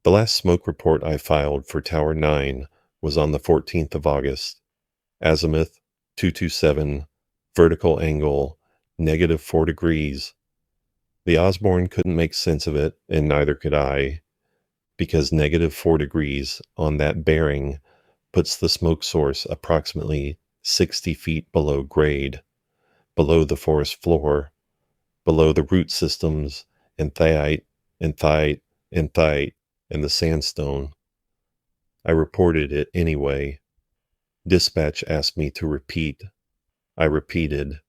The last smoke report I filed for Tower 9 was on the 14th of August. Azimuth 227, vertical angle -4 degrees. The Osborne couldn't make sense of it, and neither could I, because -4 degrees on that bearing puts the smoke source approximately 60 feet below grade, below the forest floor, below the root systems and thiite and thiite and thiite and the sandstone. I reported it anyway. Dispatch asked me to repeat. I repeated.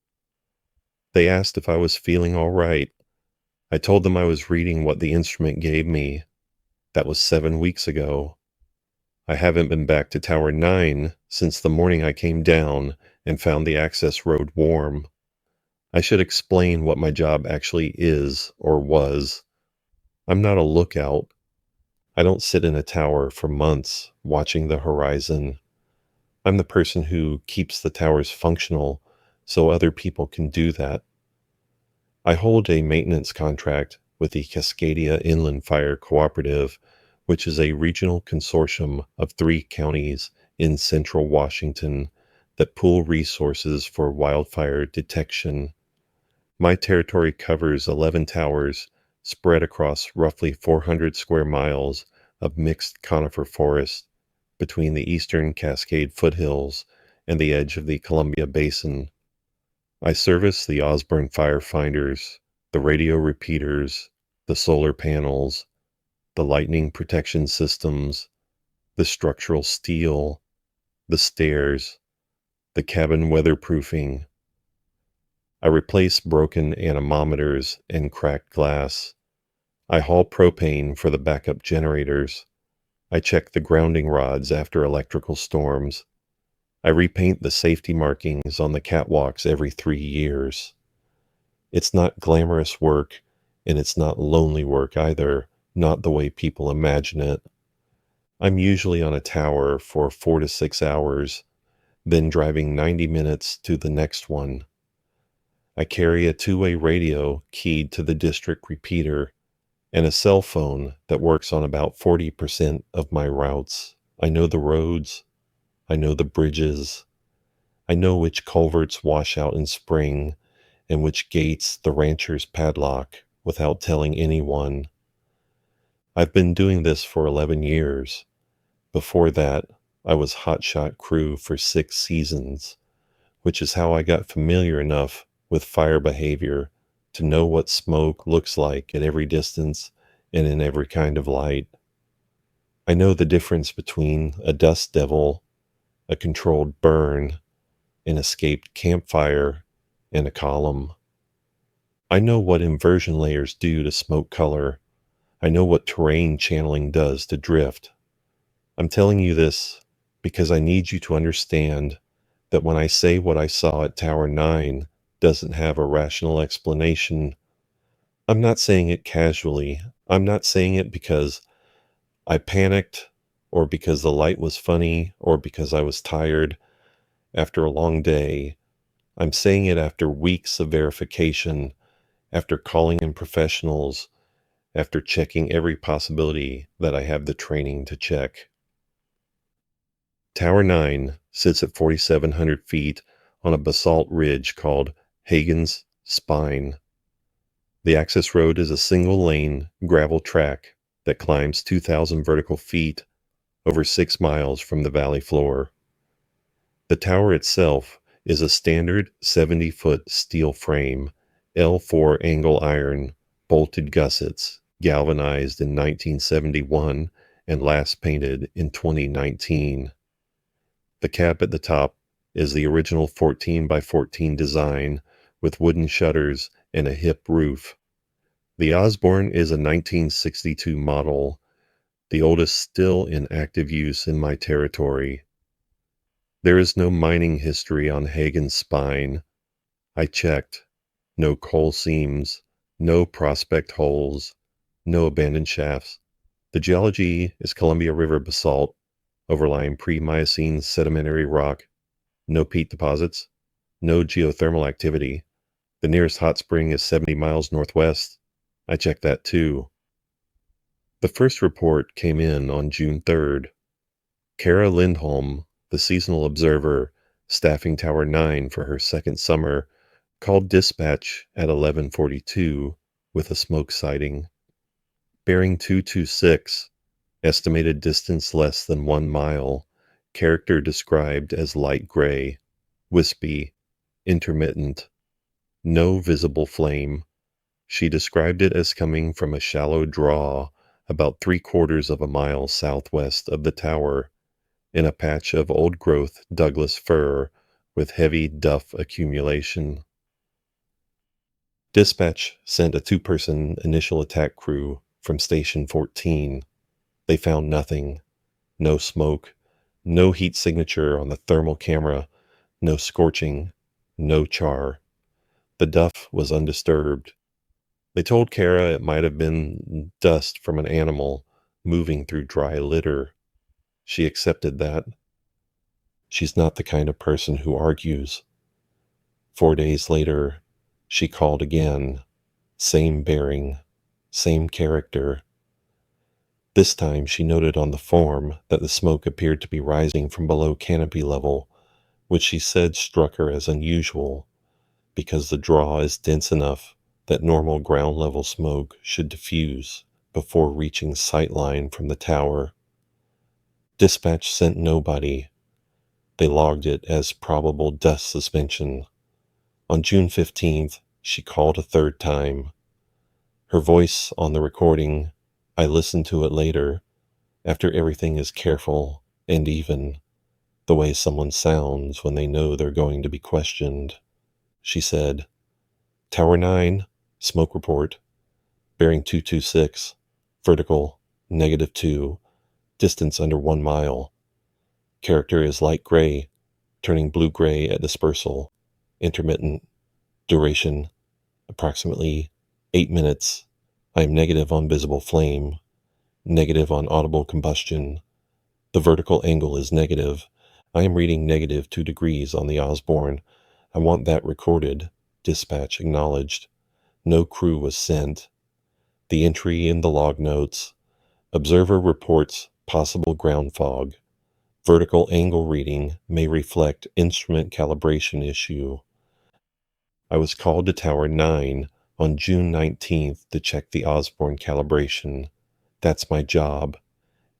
They asked if I was feeling all right. I told them I was reading what the instrument gave me. That was 7 weeks ago. I haven't been back to Tower 9 since the morning I came down and found the access road warm. I should explain what my job actually is or was. I'm not a lookout. I don't sit in a tower for months watching the horizon. I'm the person who keeps the towers functional so other people can do that. I hold a maintenance contract with the Cascadia Inland Fire Cooperative, which is a regional consortium of 3 counties in central Washington that pool resources for wildfire detection. My territory covers 11 towers spread across roughly 400 square miles of mixed conifer forest between the eastern Cascade foothills and the edge of the Columbia Basin. I service the Osborne firefinders, the radio repeaters, the solar panels, the lightning protection systems, the structural steel, the stairs, the cabin weatherproofing. I replace broken anemometers and cracked glass. I haul propane for the backup generators. I check the grounding rods after electrical storms. I repaint the safety markings on the catwalks every 3 years. It's not glamorous work, and it's not lonely work either, not the way people imagine it. I'm usually on a tower for 4 to 6 hours, then driving 90 minutes to the next one. I carry a 2-way radio keyed to the district repeater and a cell phone that works on about 40% of my routes. I know the roads. I know the bridges. I know which culverts wash out in spring and which gates the ranchers padlock without telling anyone. I've been doing this for 11 years. Before that, I was hotshot crew for 6 seasons, which is how I got familiar enough with fire behavior to know what smoke looks like at every distance and in every kind of light. I know the difference between a dust devil, a controlled burn, an escaped campfire, and a column. I know what inversion layers do to smoke color. I know what terrain channeling does to drift. I'm telling you this because I need you to understand that when I say what I saw at Tower 9 doesn't have a rational explanation, I'm not saying it casually. I'm not saying it because I panicked or because the light was funny or because I was tired after a long day. I'm saying it after weeks of verification, after calling in professionals, after checking every possibility that I have the training to check. Tower 9 sits at 4,700 feet on a basalt ridge called Hagen's Spine. The access road is a single-lane gravel track that climbs 2,000 vertical feet over 6 miles from the valley floor. The tower itself is a standard 70-foot steel frame, L4 angle iron, bolted gussets, galvanized in 1971 and last painted in 2019. The cap at the top is the original 14 by 14 design with wooden shutters and a hip roof. The Osborne is a 1962 model, the oldest still in active use in my territory. There is no mining history on Hagen's Spine. I checked. No coal seams, no prospect holes, no abandoned shafts. The geology is Columbia River basalt, overlying pre-Miocene sedimentary rock, no peat deposits, no geothermal activity. The nearest hot spring is 70 miles northwest. I checked that too. The first report came in on June 3rd. Kara Lindholm, the seasonal observer staffing Tower 9 for her second summer, called dispatch at 11:42 with a smoke sighting. Bearing 226, estimated distance less than 1 mile, character described as light gray, wispy, intermittent, no visible flame. She described it as coming from a shallow draw about 3/4 of a mile southwest of the tower, in a patch of old-growth Douglas fir with heavy duff accumulation. Dispatch sent a 2-person initial attack crew from Station 14. They found nothing. No smoke, no heat signature on the thermal camera, no scorching, no char. The duff was undisturbed. They told Kara it might have been dust from an animal moving through dry litter. She accepted that. She's not the kind of person who argues. 4 days later, she called again. Same bearing, same character. This time she noted on the form that the smoke appeared to be rising from below canopy level, which she said struck her as unusual, because the draw is dense enough that normal ground level smoke should diffuse before reaching sightline from the tower. Dispatch sent nobody. They logged it as probable dust suspension. On June 15th, she called a third time. Her voice on the recording, I listened to it later, after everything is careful and even, the way someone sounds when they know they're going to be questioned. She said, Tower 9, smoke report, bearing 226, vertical, -2, distance under 1 mile. Character is light gray, turning blue-gray at dispersal, intermittent, duration, approximately 8 minutes. I am negative on visible flame, negative on audible combustion. The vertical angle is negative. I am reading -2 degrees on the Osborne. I want that recorded. Dispatch acknowledged. No crew was sent. The entry in the log notes. Observer reports possible ground fog. Vertical angle reading may reflect instrument calibration issue. I was called to Tower 9 on June 19th to check the Osborne calibration. That's my job.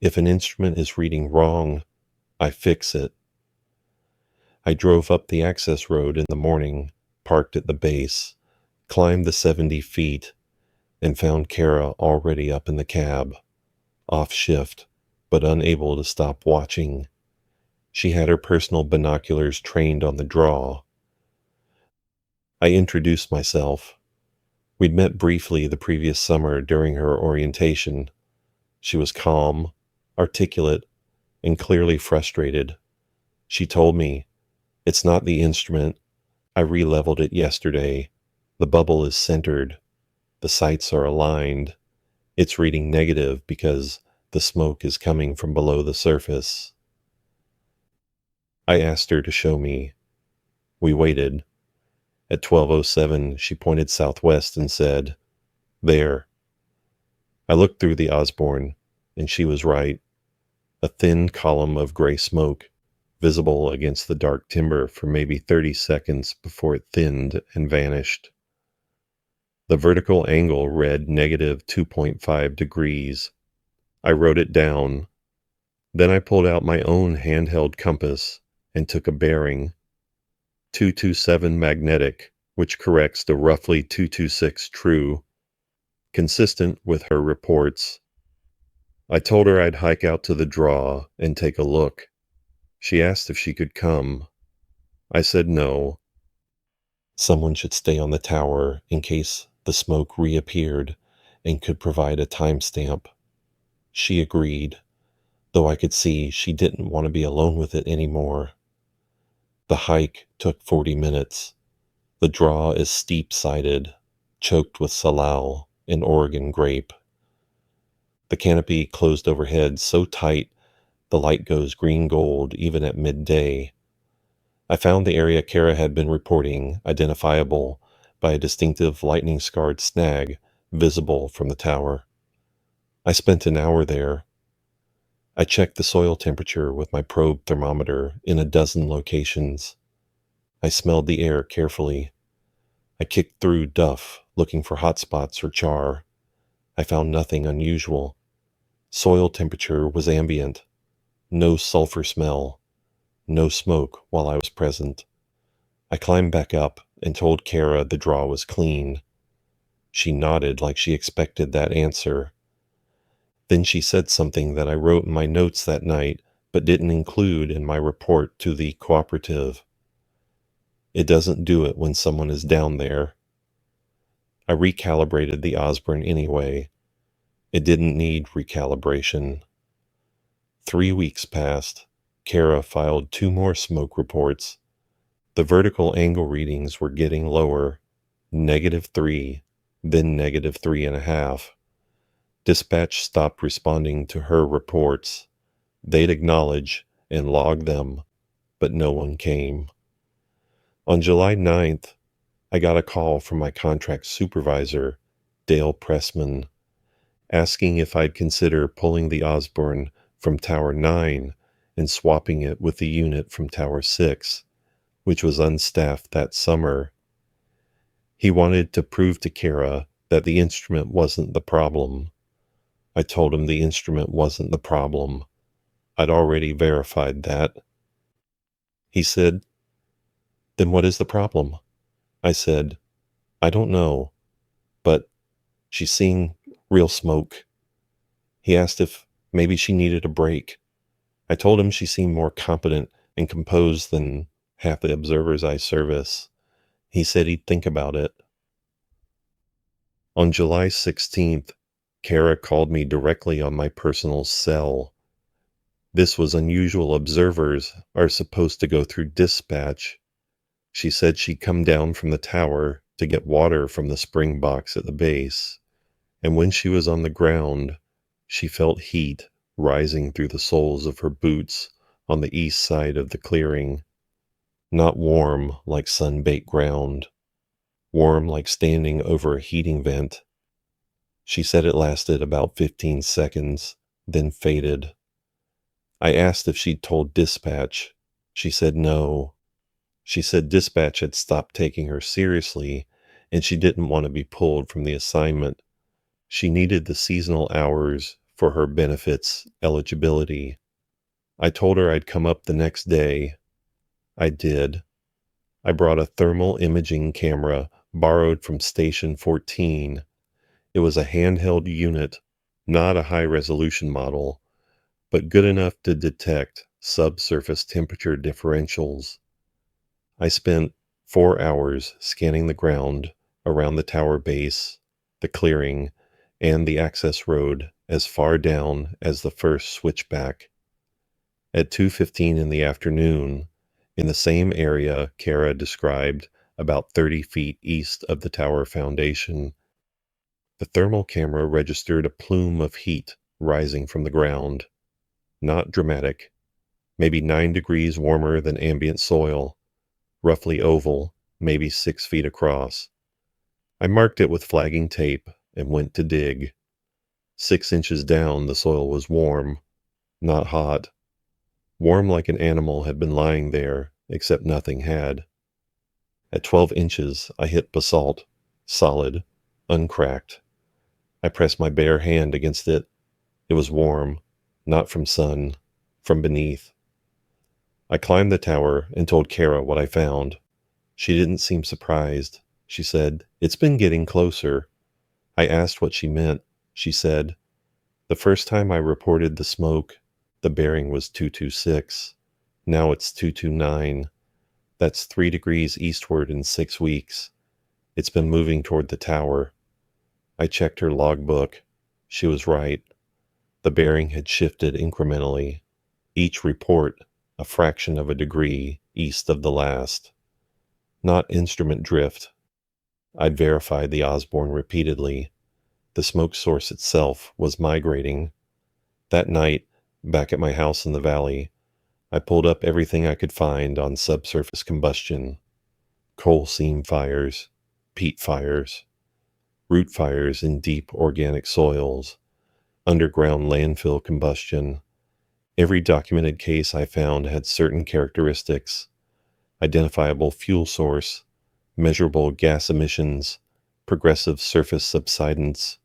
If an instrument is reading wrong, I fix it. I drove up the access road in the morning, parked at the base, climbed the 70 feet, and found Kara already up in the cab, off shift, but unable to stop watching. She had her personal binoculars trained on the draw. I introduced myself. We'd met briefly the previous summer during her orientation. She was calm, articulate, and clearly frustrated. She told me, it's not the instrument. I re-leveled it yesterday. The bubble is centered. The sights are aligned. It's reading negative because the smoke is coming from below the surface. I asked her to show me. We waited. At 12:07, she pointed southwest and said, There. I looked through the Osborne, and she was right. A thin column of gray smoke, visible against the dark timber for maybe 30 seconds before it thinned and vanished. The vertical angle read -2.5 degrees. I wrote it down. Then I pulled out my own handheld compass and took a bearing. 227 magnetic, which corrects to roughly 226 true, consistent with her reports. I told her I'd hike out to the draw and take a look. She asked if she could come. I said no. Someone should stay on the tower in case the smoke reappeared and could provide a timestamp. She agreed, though I could see she didn't want to be alone with it anymore. The hike took 40 minutes. The draw is steep-sided, choked with salal and Oregon grape. The canopy closed overhead so tight the light goes green-gold even at midday. I found the area Kara had been reporting identifiable by a distinctive lightning-scarred snag visible from the tower. I spent an hour there. I checked the soil temperature with my probe thermometer in a dozen locations. I smelled the air carefully. I kicked through duff, looking for hot spots or char. I found nothing unusual. Soil temperature was ambient. No sulfur smell. No smoke while I was present. I climbed back up and told Kara the draw was clean. She nodded like she expected that answer. Then she said something that I wrote in my notes that night but didn't include in my report to the cooperative. It doesn't do it when someone is down there. I recalibrated the Osborne anyway. It didn't need recalibration. 3 weeks passed. Kara filed 2 more smoke reports. The vertical angle readings were getting lower, -3, then -3.5. Dispatch stopped responding to her reports. They'd acknowledge and log them, but no one came. On July 9th, I got a call from my contract supervisor, Dale Pressman, asking if I'd consider pulling the Osborne from Tower 9 and swapping it with the unit from Tower 6, which was unstaffed that summer. He wanted to prove to Kara that the instrument wasn't the problem. I told him the instrument wasn't the problem. I'd already verified that. He said, "Then what is the problem?" I said, "I don't know, but she's seeing real smoke." He asked if maybe she needed a break. I told him she seemed more competent and composed than half the observers I service. He said he'd think about it. On July 16th, Kara called me directly on my personal cell. This was unusual. Observers are supposed to go through dispatch. She said she'd come down from the tower to get water from the spring box at the base, and when she was on the ground, she felt heat rising through the soles of her boots on the east side of the clearing. Not warm like sun-baked ground, warm like standing over a heating vent. She said it lasted about 15 seconds, then faded. I asked if she'd told dispatch. She said no. She said dispatch had stopped taking her seriously, and she didn't want to be pulled from the assignment. She needed the seasonal hours for her benefits eligibility. I told her I'd come up the next day. I did. I brought a thermal imaging camera borrowed from Station 14. It was a handheld unit, not a high-resolution model, but good enough to detect subsurface temperature differentials. I spent 4 hours scanning the ground around the tower base, the clearing, and the access road as far down as the first switchback. At 2:15 in the afternoon, in the same area Kara described, about 30 feet east of the tower foundation, the thermal camera registered a plume of heat rising from the ground. Not dramatic, maybe 9 degrees warmer than ambient soil, roughly oval, maybe 6 feet across. I marked it with flagging tape and went to dig. 6 inches down, the soil was warm, not hot. Warm like an animal had been lying there, except nothing had. At 12 inches, I hit basalt, solid, uncracked. I pressed my bare hand against it. It was warm, not from sun, from beneath. I climbed the tower and told Kara what I found. She didn't seem surprised. She said, "It's been getting closer." I asked what she meant. She said, "The first time I reported the smoke, the bearing was 226. Now it's 229. That's 3 degrees eastward in 6 weeks. It's been moving toward the tower." I checked her logbook. She was right. The bearing had shifted incrementally, each report a fraction of a degree east of the last. Not instrument drift. I'd verified the Osborne repeatedly. The smoke source itself was migrating. That night, back at my house in the valley, I pulled up everything I could find on subsurface combustion. Coal seam fires, peat fires, root fires in deep organic soils, underground landfill combustion. Every documented case I found had certain characteristics: identifiable fuel source, measurable gas emissions, progressive surface subsidence.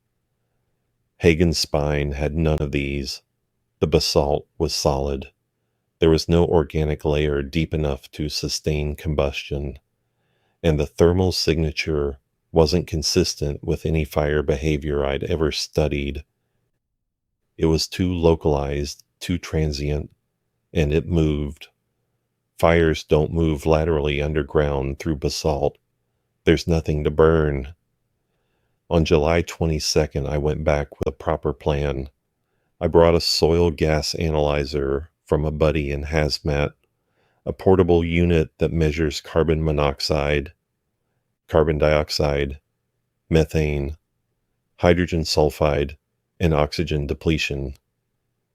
Hagen's spine had none of these. The basalt was solid. There was no organic layer deep enough to sustain combustion, and the thermal signature wasn't consistent with any fire behavior I'd ever studied. It was too localized, too transient, and it moved. Fires don't move laterally underground through basalt. There's nothing to burn. On July 22nd, I went back with a proper plan. I brought a soil gas analyzer from a buddy in hazmat, a portable unit that measures carbon monoxide, carbon dioxide, methane, hydrogen sulfide, and oxygen depletion.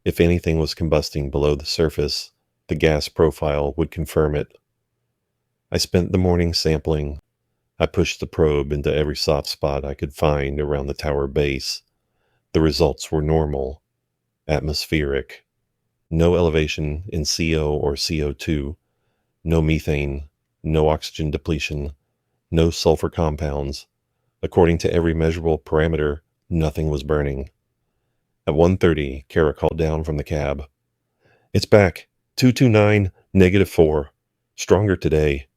If anything was combusting below the surface, the gas profile would confirm it. I spent the morning sampling. I pushed the probe into every soft spot I could find around the tower base. The results were normal, atmospheric. No elevation in CO or CO2, no methane, no oxygen depletion, no sulfur compounds. According to every measurable parameter, nothing was burning. At 1:30, Kara called down from the cab. "It's back. 229, -4. Stronger today."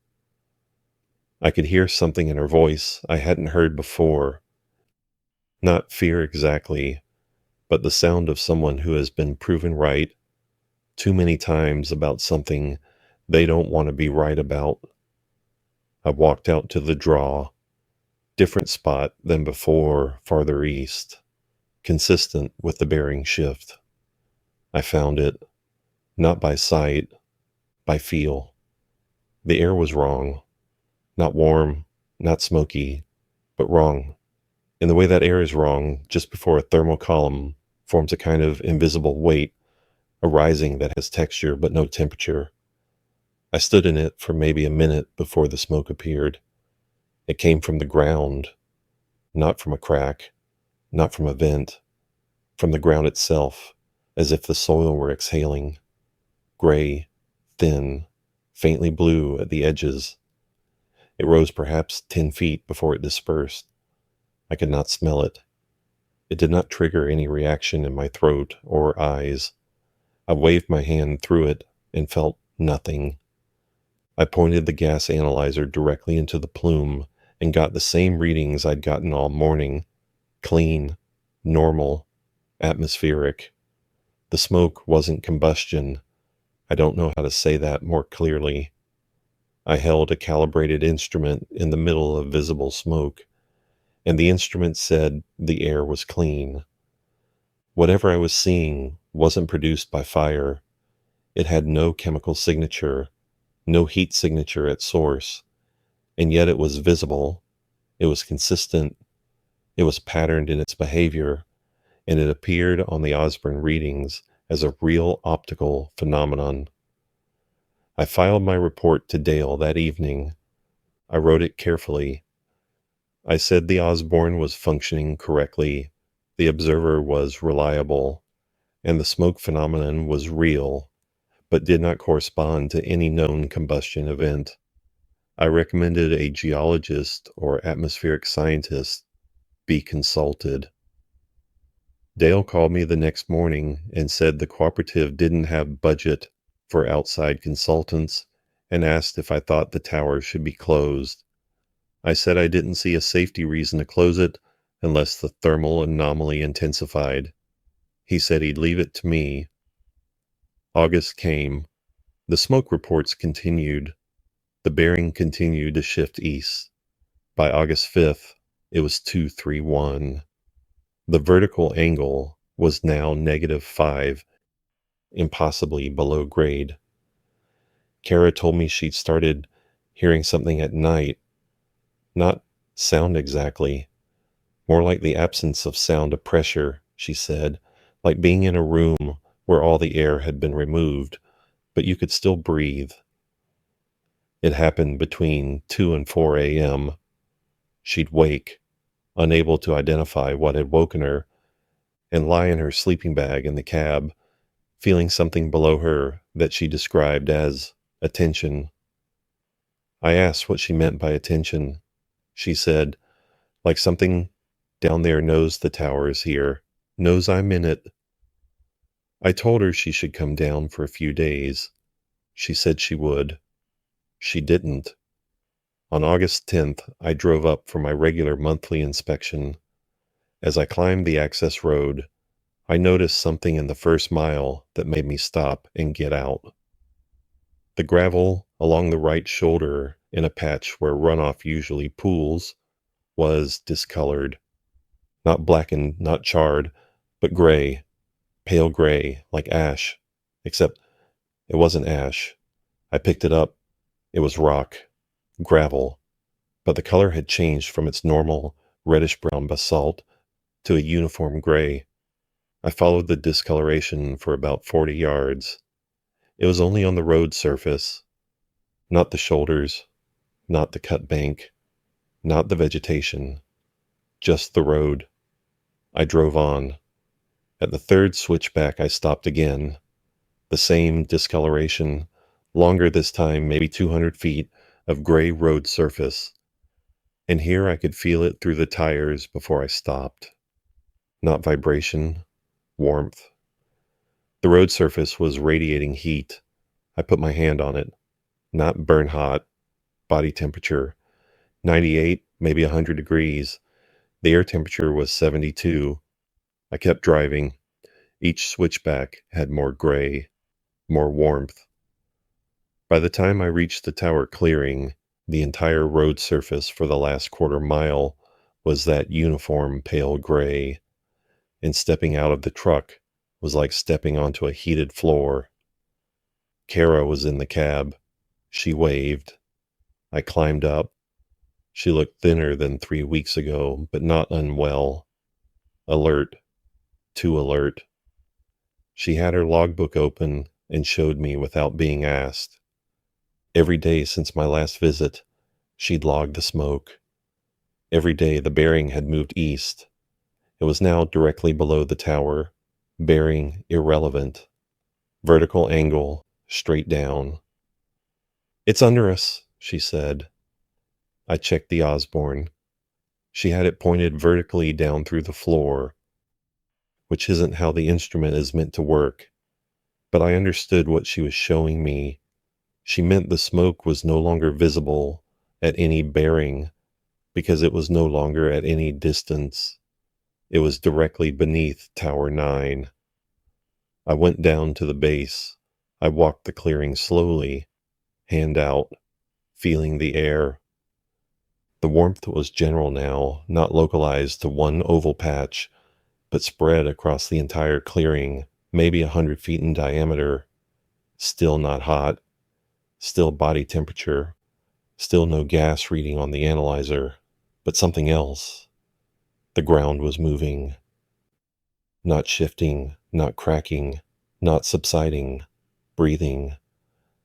I could hear something in her voice I hadn't heard before. Not fear exactly, but the sound of someone who has been proven right too many times about something they don't want to be right about. I walked out to the draw. Different spot than before, farther east. Consistent with the bearing shift. I found it. Not by sight, by feel. The air was wrong. Not warm, not smoky, but wrong. In the way that air is wrong, just before a thermal column forms a kind of invisible weight, a rising that has texture but no temperature. I stood in it for maybe a minute before the smoke appeared. It came from the ground, not from a crack, not from a vent, from the ground itself, as if the soil were exhaling. Gray, thin, faintly blue at the edges. It rose perhaps 10 feet before it dispersed. I could not smell it. It did not trigger any reaction in my throat or eyes. I waved my hand through it and felt nothing. I pointed the gas analyzer directly into the plume and got the same readings I'd gotten all morning. Clean, normal, atmospheric. The smoke wasn't combustion. I don't know how to say that more clearly. I held a calibrated instrument in the middle of visible smoke, and the instrument said the air was clean. Whatever I was seeing wasn't produced by fire. It had no chemical signature, no heat signature at source, and yet it was visible, it was consistent, it was patterned in its behavior, and it appeared on the Osborne readings as a real optical phenomenon. I filed my report to Dale that evening. I wrote it carefully. I said the Osborne was functioning correctly, the observer was reliable, and the smoke phenomenon was real, but did not correspond to any known combustion event. I recommended a geologist or atmospheric scientist be consulted. Dale called me the next morning and said the cooperative didn't have budget for outside consultants and asked if I thought the tower should be closed. I said I didn't see a safety reason to close it unless the thermal anomaly intensified. He said he'd leave it to me. August came. The smoke reports continued. The bearing continued to shift east. By August 5th, it was 231. The vertical angle was now -5, impossibly below grade. Kara told me she'd started hearing something at night. Not sound exactly. More like the absence of sound of pressure, she said, like being in a room where all the air had been removed, but you could still breathe. It happened between 2 and 4 a.m. She'd wake, unable to identify what had woken her, and lie in her sleeping bag in the cab, feeling something below her that she described as attention. I asked what she meant by attention. She said, like something down there knows the tower is here, knows I'm in it. I told her she should come down for a few days. She said she would. She didn't. On August 10th, I drove up for my regular monthly inspection. As I climbed the access road, I noticed something in the first mile that made me stop and get out. The gravel along the right shoulder in a patch where runoff usually pools was discolored. Not blackened, not charred, but gray, pale gray, like ash, except it wasn't ash. I picked it up. It was rock, gravel, but the color had changed from its normal reddish-brown basalt to a uniform gray. I followed the discoloration for about 40 yards. It was only on the road surface, not the shoulders, not the cut bank, not the vegetation, just the road. I drove on. At the third switchback, I stopped again. The same discoloration, longer this time, maybe 200 feet of gray road surface. And here I could feel it through the tires before I stopped. Not vibration, warmth. The road surface was radiating heat. I put my hand on it. Not burn hot, body temperature. 98, maybe 100 degrees. The air temperature was 72. I kept driving. Each switchback had more gray, more warmth. By the time I reached the tower clearing, the entire road surface for the last quarter mile was that uniform pale gray, and stepping out of the truck was like stepping onto a heated floor. Kara was in the cab. She waved. I climbed up. She looked thinner than 3 weeks ago, but not unwell. Alert. Too alert. She had her logbook open and showed me without being asked. Every day since my last visit, she'd logged the smoke. Every day the bearing had moved east. It was now directly below the tower, bearing irrelevant. Vertical angle, straight down. "It's under us," she said. I checked the Osborne. She had it pointed vertically down through the floor, which isn't how the instrument is meant to work. But I understood what she was showing me. She meant the smoke was no longer visible at any bearing because it was no longer at any distance. It was directly beneath Tower 9. I went down to the base. I walked the clearing slowly, hand out, feeling the air. The warmth was general now, not localized to one oval patch, but spread across the entire clearing, maybe 100 feet in diameter. Still not hot. Still body temperature. Still no gas reading on the analyzer, but something else. The ground was moving. Not shifting, not cracking, not subsiding, breathing.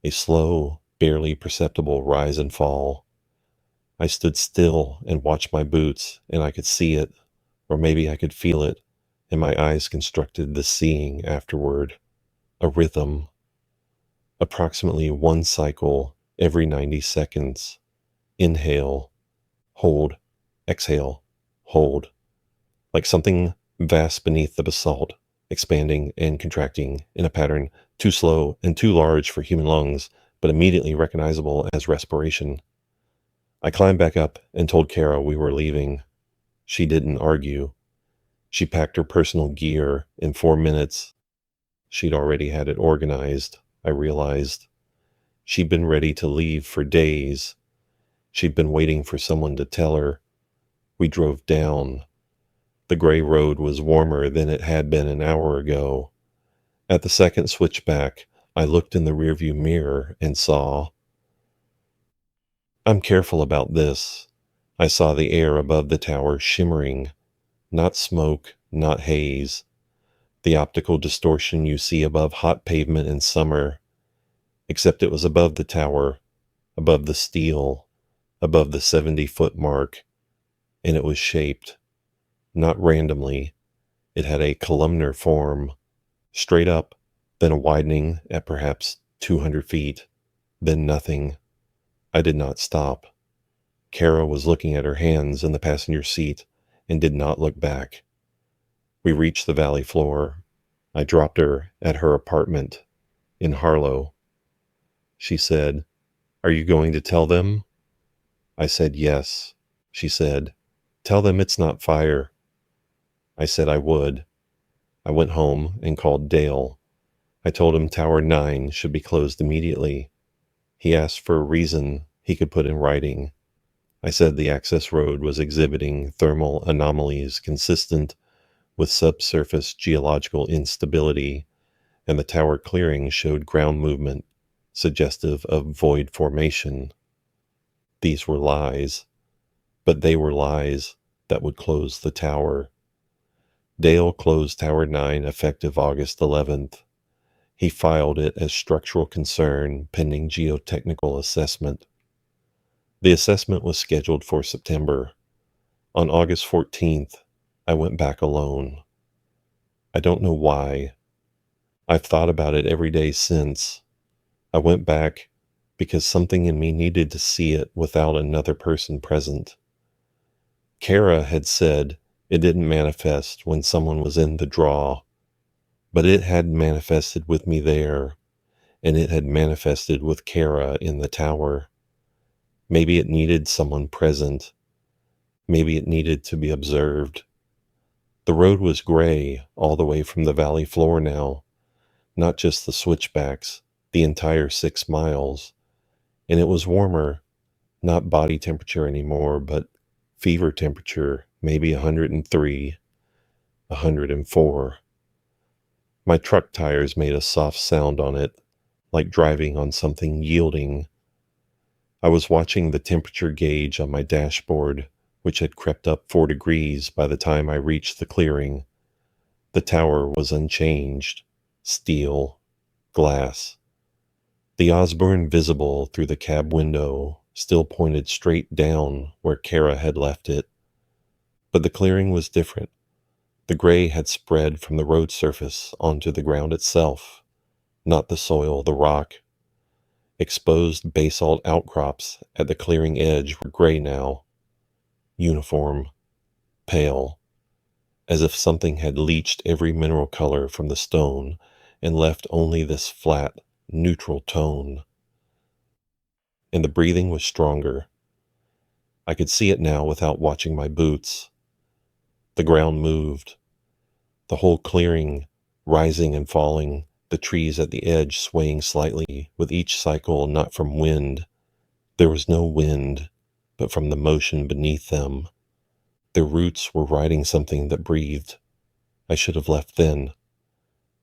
A slow, barely perceptible rise and fall. I stood still and watched my boots, and I could see it, or maybe I could feel it, and my eyes constructed the seeing afterward. A rhythm. Approximately one cycle every 90 seconds. Inhale, hold, exhale, hold. Like something vast beneath the basalt, expanding and contracting in a pattern too slow and too large for human lungs, but immediately recognizable as respiration. I climbed back up and told Kara we were leaving. She didn't argue. She packed her personal gear in 4 minutes. She'd already had it organized, I realized. She'd been ready to leave for days. She'd been waiting for someone to tell her. We drove down. The gray road was warmer than it had been an hour ago. At the second switchback, I looked in the rearview mirror and saw. I'm careful about this. I saw the air above the tower shimmering. Not smoke, not haze. The optical distortion you see above hot pavement in summer. Except it was above the tower, above the steel, above the 70-foot mark, and it was shaped. Not randomly. It had a columnar form, straight up, then a widening at perhaps 200 feet, then nothing. I did not stop. Kara was looking at her hands in the passenger seat and did not look back. We reached the valley floor. I dropped her at her apartment in Harlow. She said, "Are you going to tell them?" I said, "Yes." She said, "Tell them it's not fire." I said I would. I went home and called Dale. I told him Tower 9 should be closed immediately. He asked for a reason he could put in writing. I said the access road was exhibiting thermal anomalies consistent with subsurface geological instability, and the tower clearing showed ground movement suggestive of void formation. These were lies, but they were lies that would close the tower. Dale closed Tower 9 effective August 11th. He filed it as structural concern pending geotechnical assessment. The assessment was scheduled for September. On August 14th, I went back alone. I don't know why. I've thought about it every day since. I went back because something in me needed to see it without another person present. Kara had said it didn't manifest when someone was in the draw, but it had manifested with me there, and it had manifested with Kara in the tower. Maybe it needed someone present. Maybe it needed to be observed. The road was gray all the way from the valley floor now, not just the switchbacks, the entire 6 miles. And it was warmer, not body temperature anymore, but fever temperature, maybe 103, 104. My truck tires made a soft sound on it, like driving on something yielding. I was watching the temperature gauge on my dashboard, which had crept up 4 degrees by the time I reached the clearing. The tower was unchanged, steel, glass. The Osborne visible through the cab window still pointed straight down where Kara had left it. But the clearing was different. The gray had spread from the road surface onto the ground itself, not the soil, the rock. Exposed basalt outcrops at the clearing edge were gray now, uniform, pale, as if something had leached every mineral color from the stone and left only this flat, neutral tone. And the breathing was stronger. I could see it now without watching my boots. The ground moved, the whole clearing rising and falling, the trees at the edge swaying slightly with each cycle, not from wind. There was no wind, but from the motion beneath them. Their roots were riding something that breathed. I should have left then.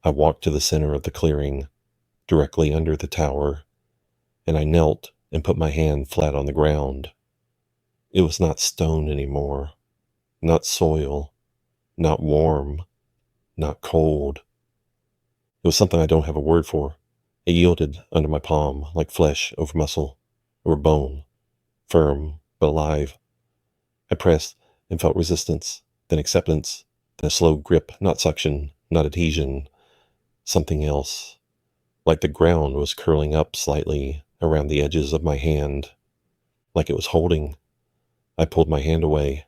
I walked to the center of the clearing, directly under the tower, and I knelt and put my hand flat on the ground. It was not stone anymore, not soil, not warm, not cold. It was something I don't have a word for. It yielded under my palm like flesh over muscle or bone, firm but alive. I pressed and felt resistance, then acceptance, then a slow grip, not suction, not adhesion, something else. Like the ground was curling up slightly around the edges of my hand, like it was holding. I pulled my hand away.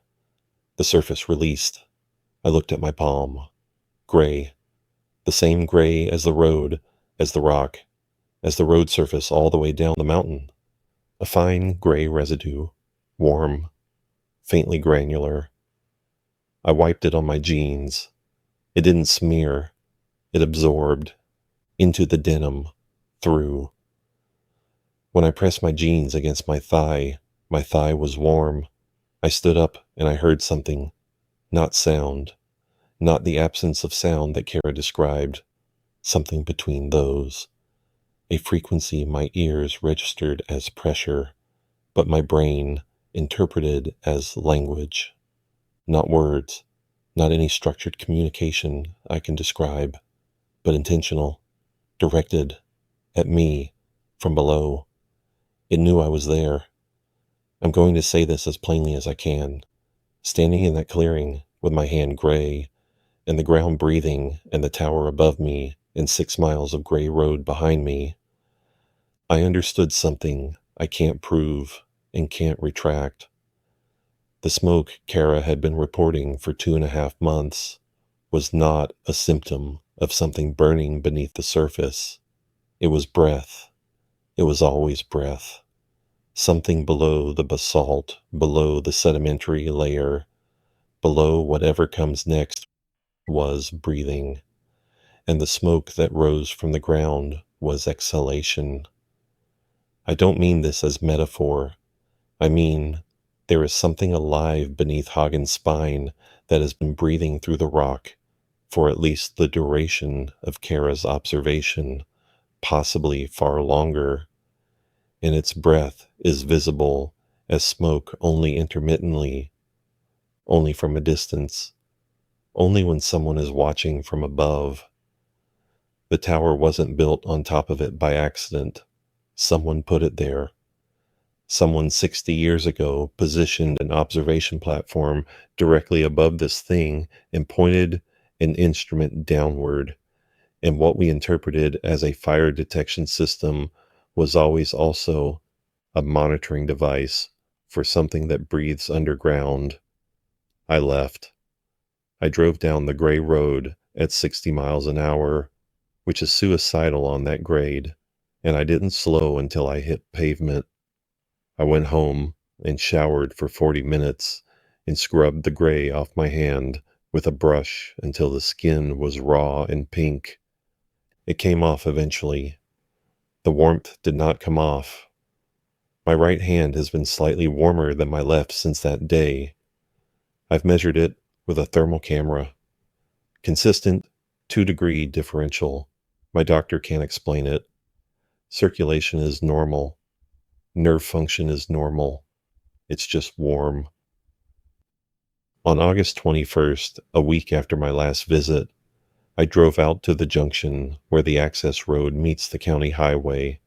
The surface released. I looked at my palm. Gray. The same gray as the road, as the rock, as the road surface all the way down the mountain. A fine gray residue, warm, faintly granular. I wiped it on my jeans. It didn't smear. It absorbed. Into the denim. Through. When I pressed my jeans against my thigh was warm. I stood up and I heard something. Not sound. Not the absence of sound that Kara described. Something between those. A frequency my ears registered as pressure, but my brain interpreted as language. Not words, not any structured communication I can describe, but intentional, directed at me from below. It knew I was there. I'm going to say this as plainly as I can. Standing in that clearing with my hand gray and the ground breathing, and the tower above me, and 6 miles of gray road behind me, I understood something I can't prove and can't retract. The smoke Kara had been reporting for 2.5 months was not a symptom of something burning beneath the surface. It was breath. It was always breath. Something below the basalt, below the sedimentary layer, below whatever comes next was breathing. And the smoke that rose from the ground was exhalation. I don't mean this as metaphor. I mean, there is something alive beneath Hagen's spine that has been breathing through the rock for at least the duration of Kara's observation, possibly far longer, and its breath is visible as smoke only intermittently, only from a distance, only when someone is watching from above. The tower wasn't built on top of it by accident. Someone put it there. Someone 60 years ago positioned an observation platform directly above this thing and pointed an instrument downward. And what we interpreted as a fire detection system was always also a monitoring device for something that breathes underground. I left. I drove down the gray road at 60 miles an hour, which is suicidal on that grade, and I didn't slow until I hit pavement. I went home and showered for 40 minutes and scrubbed the gray off my hand with a brush until the skin was raw and pink. It came off eventually. The warmth did not come off. My right hand has been slightly warmer than my left since that day. I've measured it with a thermal camera. Consistent 2-degree differential. My doctor can't explain it. Circulation is normal. Nerve function is normal. It's just warm. On August 21st, a week after my last visit, I drove out to the junction where the access road meets the county highway.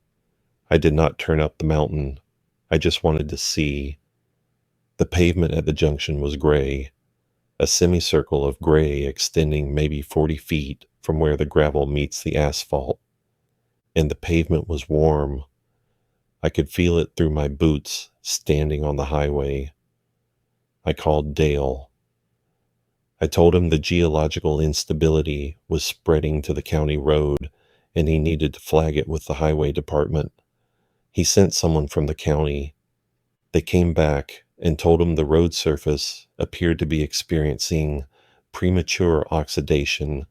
I did not turn up the mountain. I just wanted to see. The pavement at the junction was gray, a semicircle of gray extending maybe 40 feet from where the gravel meets the asphalt. And the pavement was warm. I could feel it through my boots standing on the highway. I called Dale. I told him the geological instability was spreading to the county road and he needed to flag it with the highway department. He sent someone from the county. They came back and told him the road surface appeared to be experiencing premature oxidation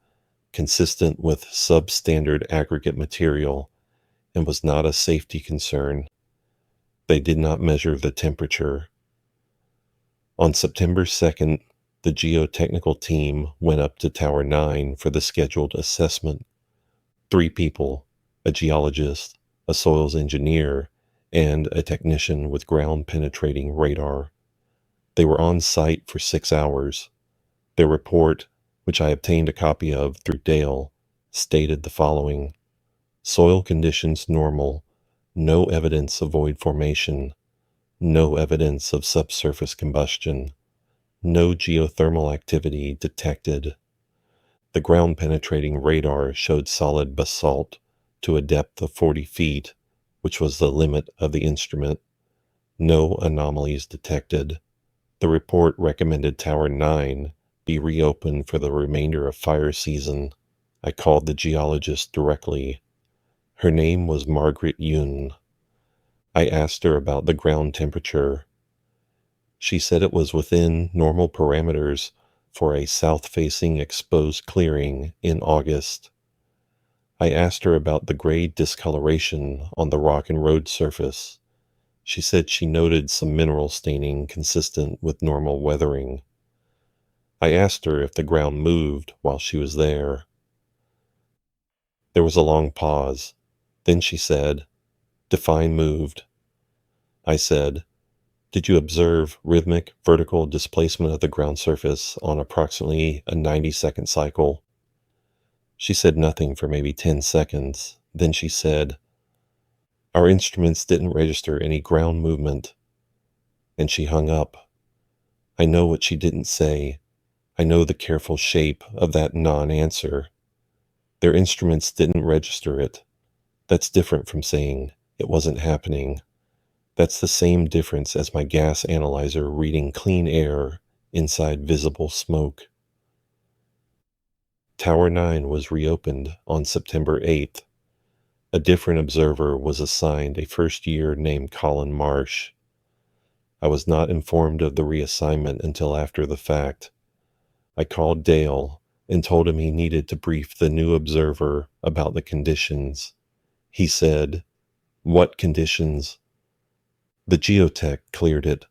consistent with substandard aggregate material and was not a safety concern. They did not measure the temperature. On September 2nd, the geotechnical team went up to Tower 9 for the scheduled assessment. 3 people, a geologist, a soils engineer, and a technician with ground-penetrating radar. They were on site for 6 hours. Their report, which I obtained a copy of through Dale, stated the following: soil conditions normal, no evidence of void formation, no evidence of subsurface combustion, no geothermal activity detected. The ground-penetrating radar showed solid basalt to a depth of 40 feet, which was the limit of the instrument. No anomalies detected. The report recommended Tower 9 be reopened for the remainder of fire season. I called the geologist directly. Her name was Margaret Yoon. I asked her about the ground temperature. She said it was within normal parameters for a south-facing exposed clearing in August. I asked her about the gray discoloration on the rock and road surface. She said she noted some mineral staining consistent with normal weathering. I asked her if the ground moved while she was there. There was a long pause. Then she said, "Define moved." I said, "Did you observe rhythmic vertical displacement of the ground surface on approximately a 90-second cycle?" She said nothing for maybe 10 seconds. Then she said, "Our instruments didn't register any ground movement." And she hung up. I know what she didn't say. I know the careful shape of that non-answer. Their instruments didn't register it. That's different from saying it wasn't happening. That's the same difference as my gas analyzer reading clean air inside visible smoke. Tower 9 was reopened on September 8th. A different observer was assigned a first year named Colin Marsh. I was not informed of the reassignment until after the fact. I called Dale and told him he needed to brief the new observer about the conditions. He said, "What conditions?" "The geotech cleared it."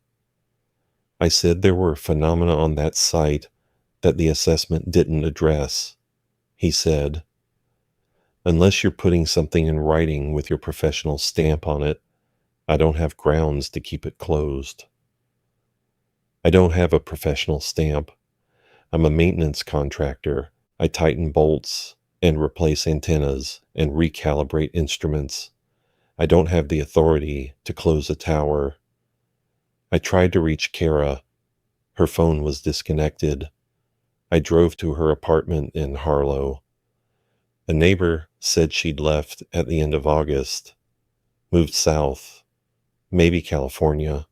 I said there were phenomena on that site that the assessment didn't address. He said, "Unless you're putting something in writing with your professional stamp on it, I don't have grounds to keep it closed." I don't have a professional stamp. I'm a maintenance contractor. I tighten bolts and replace antennas and recalibrate instruments. I don't have the authority to close a tower. I tried to reach Kara. Her phone was disconnected. I drove to her apartment in Harlow. A neighbor said she'd left at the end of August, moved south, maybe California.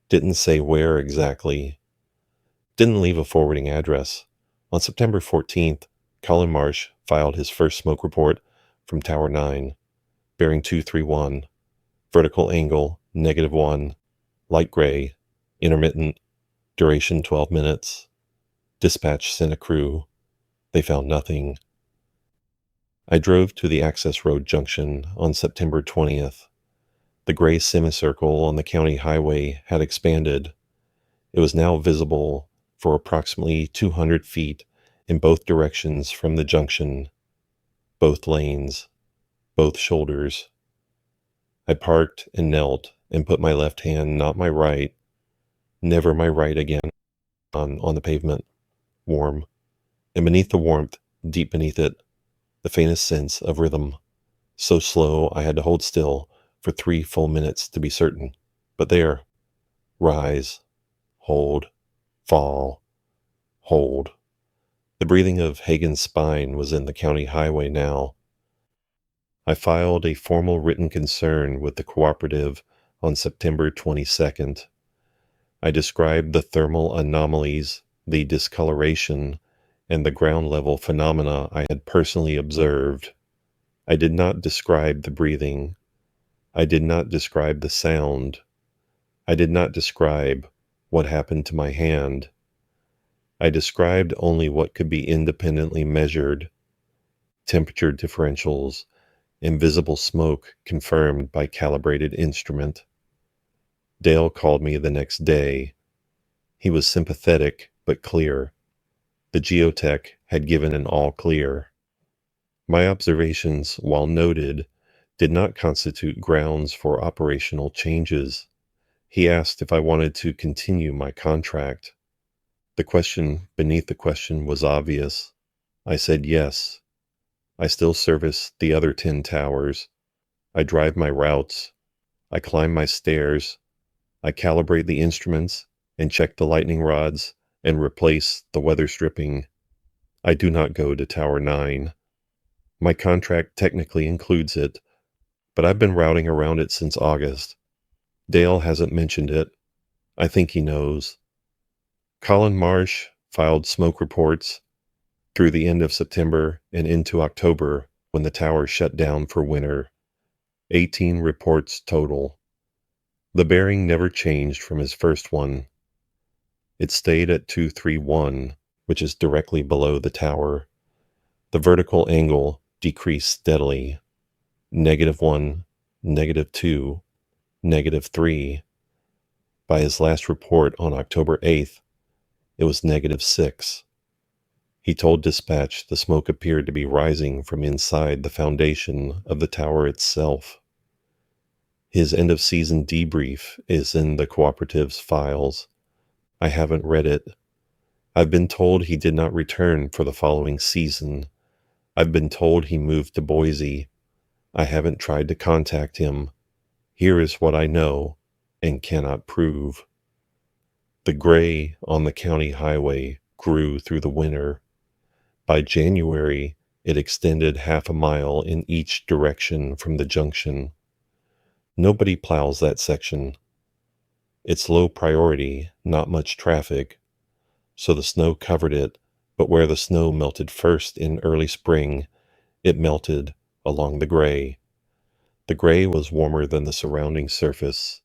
Didn't say where exactly. Didn't leave a forwarding address. On September 14th, Colin Marsh filed his first smoke report from Tower 9, bearing 231, vertical angle -1, light gray, intermittent, duration 12 minutes. Dispatch sent a crew. They found nothing. I drove to the access road junction on September 20th. The gray semicircle on the county highway had expanded. It was now visible for approximately 200 feet in both directions from the junction, both lanes, both shoulders. I parked and knelt and put my left hand, not my right, never my right again, on the pavement, warm, and beneath the warmth, deep beneath it, the faintest sense of rhythm, so slow I had to hold still for 3 full minutes to be certain. But there, rise, hold, fall, hold. The breathing of Hagen's spine was in the county highway now. I filed a formal written concern with the cooperative on September 22nd. I described the thermal anomalies, the discoloration, and the ground level phenomena I had personally observed. I did not describe the breathing. I did not describe the sound. I did not describe what happened to my hand. I described only what could be independently measured: temperature differentials, invisible smoke confirmed by calibrated instrument. Dale called me the next day. He was sympathetic but clear. The geotech had given an all clear. My observations, while noted, did not constitute grounds for operational changes. He asked if I wanted to continue my contract. The question beneath the question was obvious. I said yes. I still service the other 10 towers. I drive my routes. I climb my stairs. I calibrate the instruments and check the lightning rods and replace the weather stripping. I do not go to Tower 9. My contract technically includes it, but I've been routing around it since August. Dale hasn't mentioned it. I think he knows. Colin Marsh filed smoke reports through the end of September and into October when the tower shut down for winter. 18 reports total. The bearing never changed from his first one. It stayed at 231, which is directly below the tower. The vertical angle decreased steadily. -1, -2, -3. By his last report on October 8th, it was -6. He told dispatch the smoke appeared to be rising from inside the foundation of the tower itself. His end-of-season debrief is in the cooperative's files. I haven't read it. I've been told he did not return for the following season. I've been told he moved to Boise. I haven't tried to contact him. Here is what I know and cannot prove. The gray on the county highway grew through the winter. By January, it extended half a mile in each direction from the junction. Nobody plows that section. It's low priority, not much traffic, so the snow covered it, but where the snow melted first in early spring, it melted along the gray. The gray was warmer than the surrounding surface.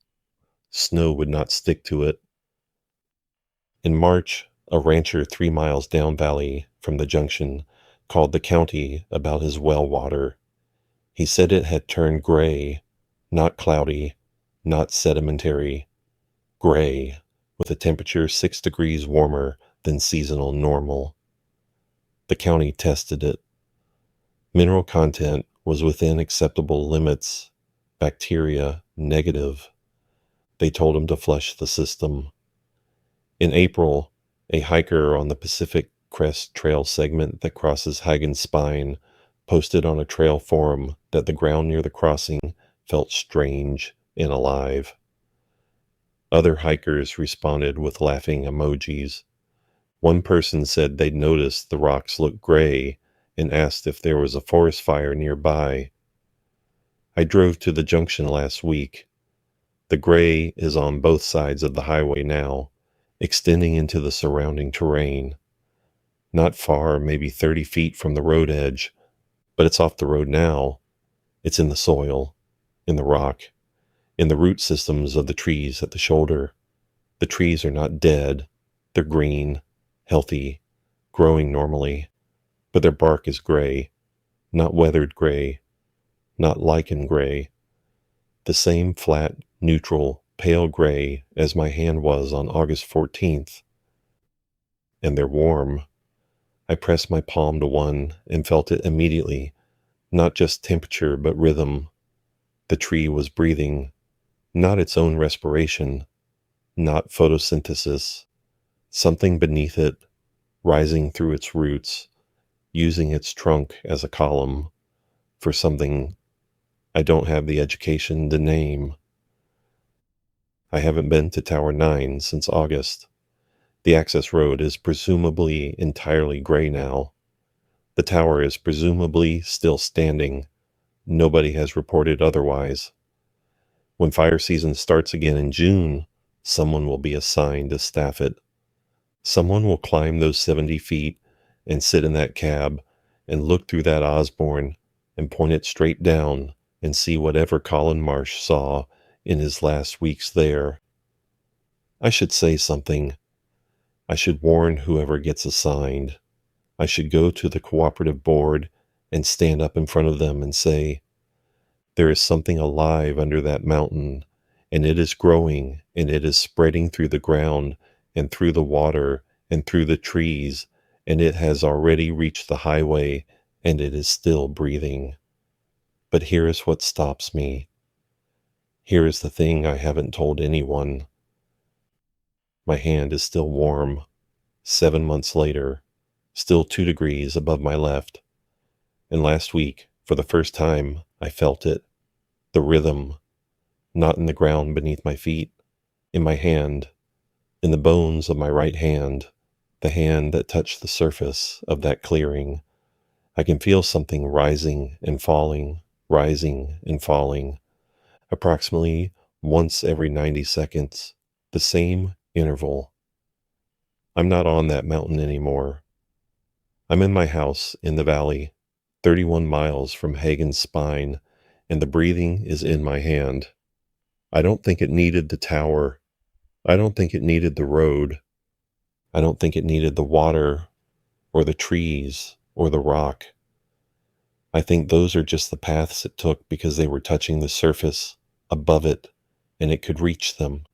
Snow would not stick to it. In March, a rancher 3 miles down valley from the junction called the county about his well water. He said it had turned gray, not cloudy, not sedimentary, gray, with a temperature 6 degrees warmer than seasonal normal. The county tested it. Mineral content was within acceptable limits. Bacteria, negative. They told him to flush the system. In April, a hiker on the Pacific Crest Trail segment that crosses Hagen's Spine posted on a trail forum that the ground near the crossing felt strange and alive. Other hikers responded with laughing emojis. One person said they'd noticed the rocks looked gray and asked if there was a forest fire nearby. I drove to the junction last week. The gray is on both sides of the highway now, extending into the surrounding terrain. Not far, maybe 30 feet from the road edge, but it's off the road now. It's in the soil, in the rock, in the root systems of the trees at the shoulder. The trees are not dead. They're green, healthy, growing normally, but their bark is gray, not weathered gray, not lichen gray. The same flat, neutral, pale gray as my hand was on August 14th. And they're warm. I pressed my palm to one and felt it immediately, not just temperature but rhythm. The tree was breathing, not its own respiration, not photosynthesis, something beneath it, rising through its roots, using its trunk as a column for something I don't have the education to name. I haven't been to Tower 9 since August. The access road is presumably entirely gray now. The tower is presumably still standing. Nobody has reported otherwise. When fire season starts again in June, someone will be assigned to staff it. Someone will climb those 70 feet and sit in that cab and look through that Osborne and point it straight down and see whatever Colin Marsh saw in his last weeks there. I should say something. I should warn whoever gets assigned. I should go to the cooperative board and stand up in front of them and say, there is something alive under that mountain, and it is growing, and it is spreading through the ground and through the water and through the trees, and it has already reached the highway, and it is still breathing. But here is what stops me. Here is the thing I haven't told anyone. My hand is still warm, 7 months later, still 2 degrees above my left. And last week, for the first time, I felt it. The rhythm, not in the ground beneath my feet, in my hand, in the bones of my right hand, the hand that touched the surface of that clearing. I can feel something rising and falling, approximately once every 90 seconds, the same interval. I'm not on that mountain anymore. I'm in my house in the valley, 31 miles from Hagen's Spine, and the breathing is in my hand. I don't think it needed the tower. I don't think it needed the road. I don't think it needed the water or the trees or the rock. I think those are just the paths it took because they were touching the surface above it and it could reach them.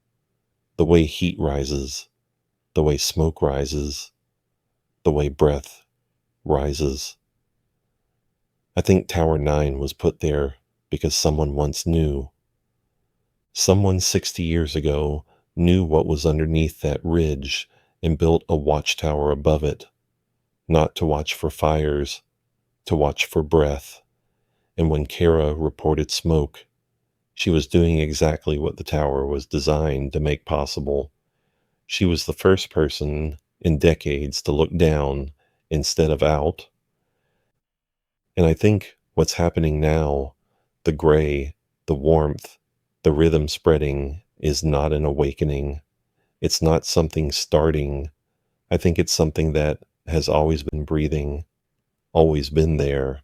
The way heat rises, the way smoke rises, the way breath rises. I think Tower 9 was put there because someone once knew. Someone 60 years ago knew what was underneath that ridge and built a watchtower above it, not to watch for fires, to watch for breath. And when Kara reported smoke, she was doing exactly what the tower was designed to make possible. She was the first person in decades to look down instead of out. And I think what's happening now, the gray, the warmth, the rhythm spreading, is not an awakening. It's not something starting. I think it's something that has always been breathing, always been there.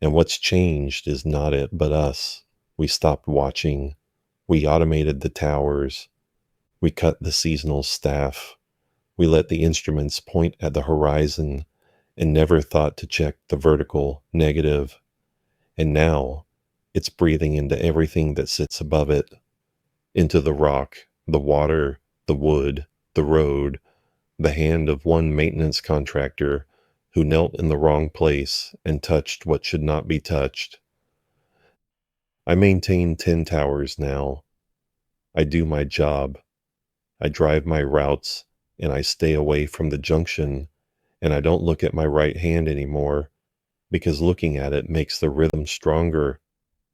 And what's changed is not it, but us. We stopped watching. We automated the towers. We cut the seasonal staff. We let the instruments point at the horizon and never thought to check the vertical negative. And now it's breathing into everything that sits above it, into the rock, the water, the wood, the road, the hand of one maintenance contractor who knelt in the wrong place and touched what should not be touched. I maintain 10 towers now. I do my job. I drive my routes and I stay away from the junction, and I don't look at my right hand anymore because looking at it makes the rhythm stronger,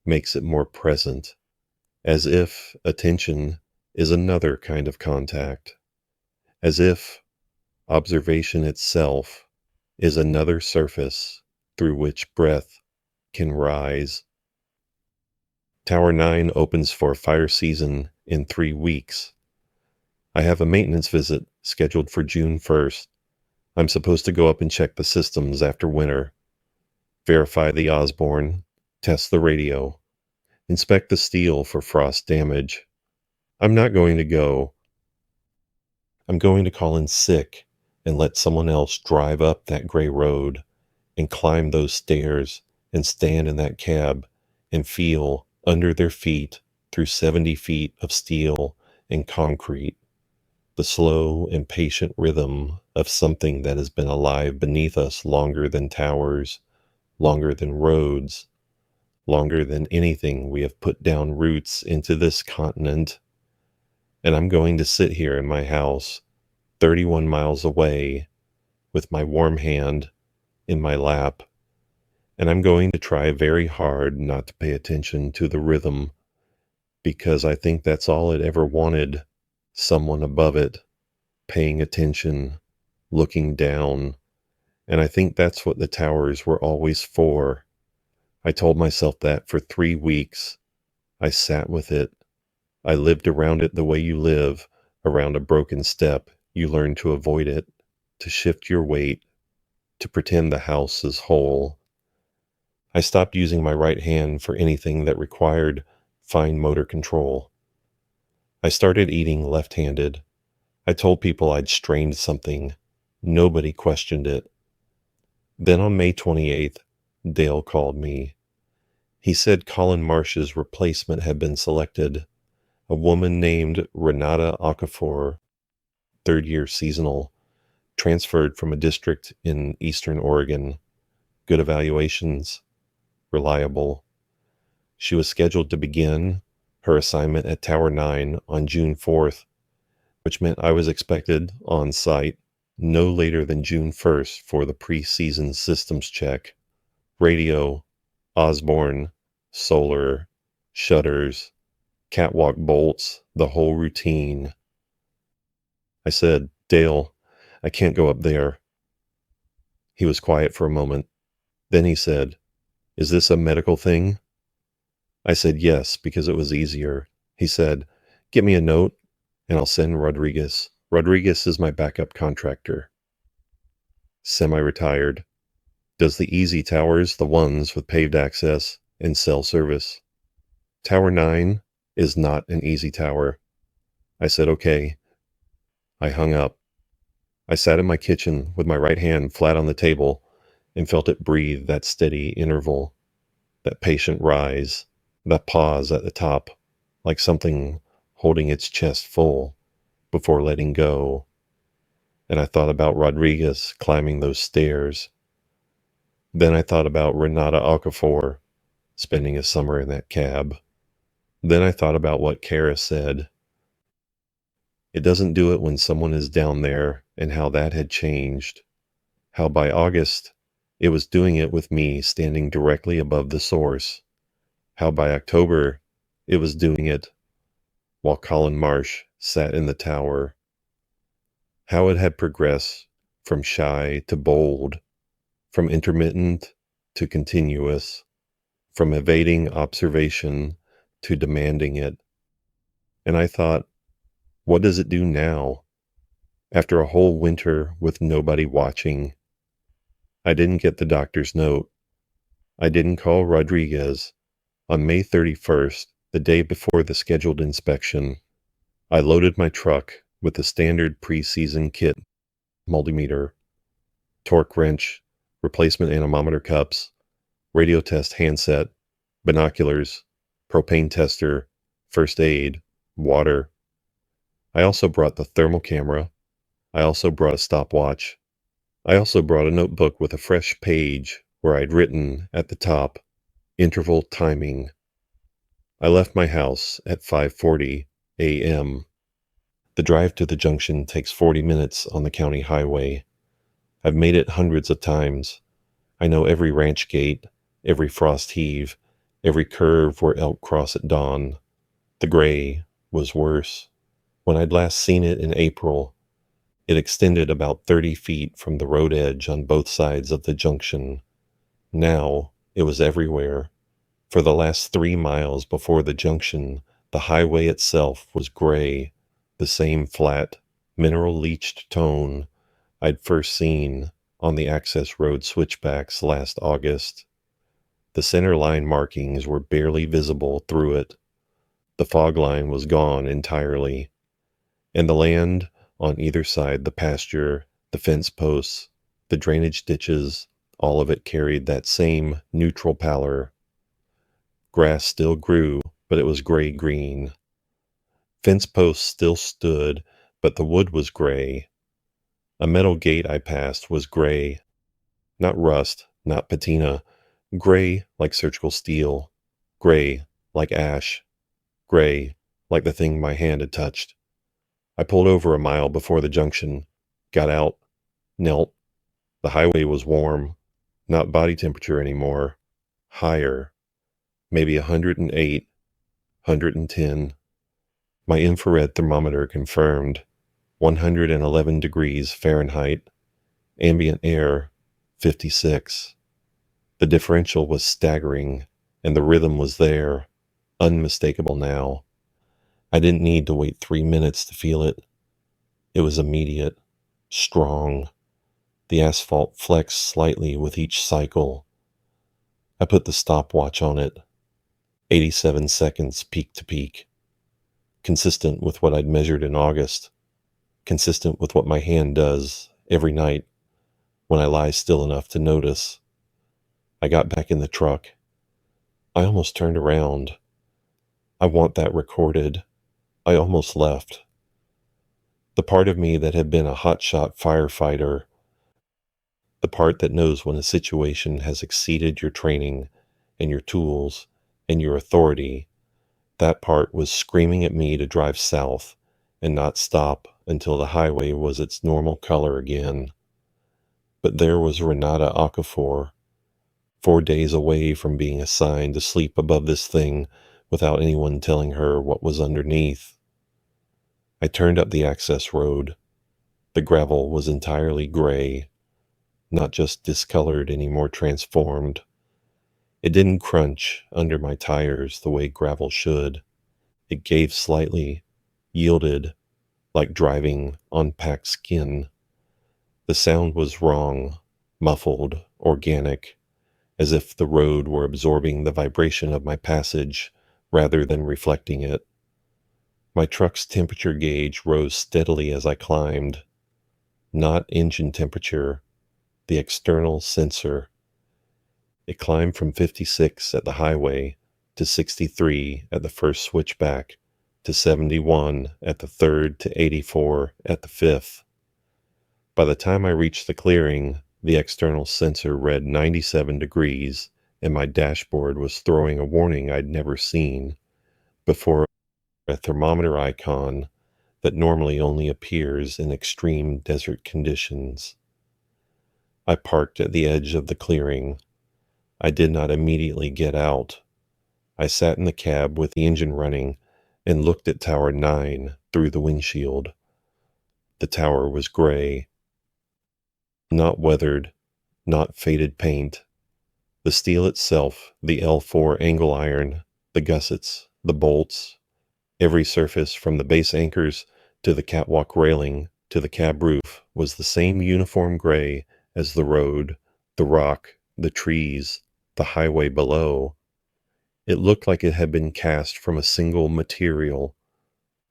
makes it more present, as if attention is another kind of contact, as if observation itself is another surface through which breath can rise. Tower 9 opens for fire season in 3 weeks. I have a maintenance visit scheduled for June 1st. I'm supposed to go up and check the systems after winter, verify the Osborne, test the radio, inspect the steel for frost damage. I'm not going to go. I'm going to call in sick and let someone else drive up that gray road and climb those stairs and stand in that cab and feel under their feet through 70 feet of steel and concrete the slow and patient rhythm of something that has been alive beneath us longer than towers, longer than roads, longer than anything we have put down roots into this continent. And I'm going to sit here in my house, 31 miles away, with my warm hand in my lap, and I'm going to try very hard not to pay attention to the rhythm, because I think that's all it ever wanted, someone above it, paying attention, looking down, and I think that's what the towers were always for. I told myself that for 3 weeks. I sat with it. I lived around it the way you live around a broken step. You learn to avoid it, to shift your weight, to pretend the house is whole. I stopped using my right hand for anything that required fine motor control. I started eating left-handed. I told people I'd strained something. Nobody questioned it. Then on May 28th, Dale called me. He said Colin Marsh's replacement had been selected, a woman named Renata Okafor, third-year seasonal, transferred from a district in eastern Oregon. Good evaluations, reliable. She was scheduled to begin her assignment at Tower 9 on June 4th, which meant I was expected on site no later than June 1st for the pre-season systems check. Radio, Osborne, solar, shutters, catwalk bolts, the whole routine. I said, Dale, I can't go up there. He was quiet for a moment. Then he said, is this a medical thing? I said yes, because it was easier. He said, get me a note, and I'll send Rodriguez. Rodriguez is my backup contractor. Semi-retired. Does the easy towers, the ones with paved access and cell service. Tower 9 is not an easy tower. I said, okay. I hung up. I sat in my kitchen with my right hand flat on the table and felt it breathe that steady interval, that patient rise, that pause at the top, like something holding its chest full before letting go. And I thought about Rodriguez climbing those stairs. Then I thought about Renata Okafor spending a summer in that cab. Then I thought about what Kara said. It doesn't do it when someone is down there, and how that had changed. How by August, it was doing it with me standing directly above the source. How by October, it was doing it while Colin Marsh sat in the tower. how it had progressed from shy to bold, from intermittent to continuous, from evading observation to demanding it. And I thought, what does it do now? After a whole winter with nobody watching, I didn't get the doctor's note. I didn't call Rodriguez. On May 31st, the day before the scheduled inspection, I loaded my truck with the standard pre-season kit: multimeter, torque wrench, replacement anemometer cups, radio test handset, binoculars, propane tester, first aid, water. I also brought the thermal camera. I also brought a stopwatch. I also brought a notebook with a fresh page where I'd written at the top, interval timing. I left my house at 5:40 a.m. The drive to the junction takes 40 minutes on the county highway. I've made it hundreds of times. I know every ranch gate, every frost heave, every curve where elk cross at dawn. The gray was worse. When I'd last seen it in April, it extended about 30 feet from the road edge on both sides of the junction. Now it was everywhere. For the last 3 miles before the junction, the highway itself was gray, the same flat, mineral-leached tone I'd first seen on the access road switchbacks last August. The center line markings were barely visible through it. The fog line was gone entirely. And the land on either side, the pasture, the fence posts, the drainage ditches, all of it carried that same neutral pallor. Grass still grew, but it was gray-green. Fence posts still stood, but the wood was gray. A metal gate I passed was gray. Not rust, not patina. Gray like surgical steel. Gray like ash. Gray like the thing my hand had touched. I pulled over a mile before the junction, got out, knelt. The highway was warm, not body temperature anymore. Higher. Maybe 108, 110. My infrared thermometer confirmed 111 degrees Fahrenheit, ambient air 56. The differential was staggering, and the rhythm was there, unmistakable now. I didn't need to wait 3 minutes to feel it. It was immediate, strong. The asphalt flexed slightly with each cycle. I put the stopwatch on it. 87 seconds peak to peak. Consistent with what I'd measured in August. Consistent with what my hand does every night when I lie still enough to notice. I got back in the truck. I almost turned around. I want that recorded. I almost left. The part of me that had been a hotshot firefighter, the part that knows when a situation has exceeded your training and your tools and your authority, that part was screaming at me to drive south and not stop until the highway was its normal color again. But there was Renata Okafor, 4 days away from being assigned to sleep above this thing without anyone telling her what was underneath. I turned up the access road. The gravel was entirely gray, not just discolored, any more transformed. It didn't crunch under my tires the way gravel should. It gave slightly, yielded, like driving on packed skin. The sound was wrong, muffled, organic, as if the road were absorbing the vibration of my passage rather than reflecting it. My truck's temperature gauge rose steadily as I climbed. Not engine temperature, the external sensor. It climbed from 56 at the highway to 63 at the first switchback to 71 at the third to 84 at the fifth. By the time I reached the clearing, the external sensor read 97 degrees and my dashboard was throwing a warning I'd never seen before, a thermometer icon that normally only appears in extreme desert conditions. I parked at the edge of the clearing. I did not immediately get out. I sat in the cab with the engine running and looked at Tower 9 through the windshield. The tower was gray, not weathered, not faded paint. The steel itself, the L4 angle iron, the gussets, the bolts, every surface from the base anchors to the catwalk railing to the cab roof was the same uniform gray as the road, the rock, the trees, the highway below. It looked like it had been cast from a single material,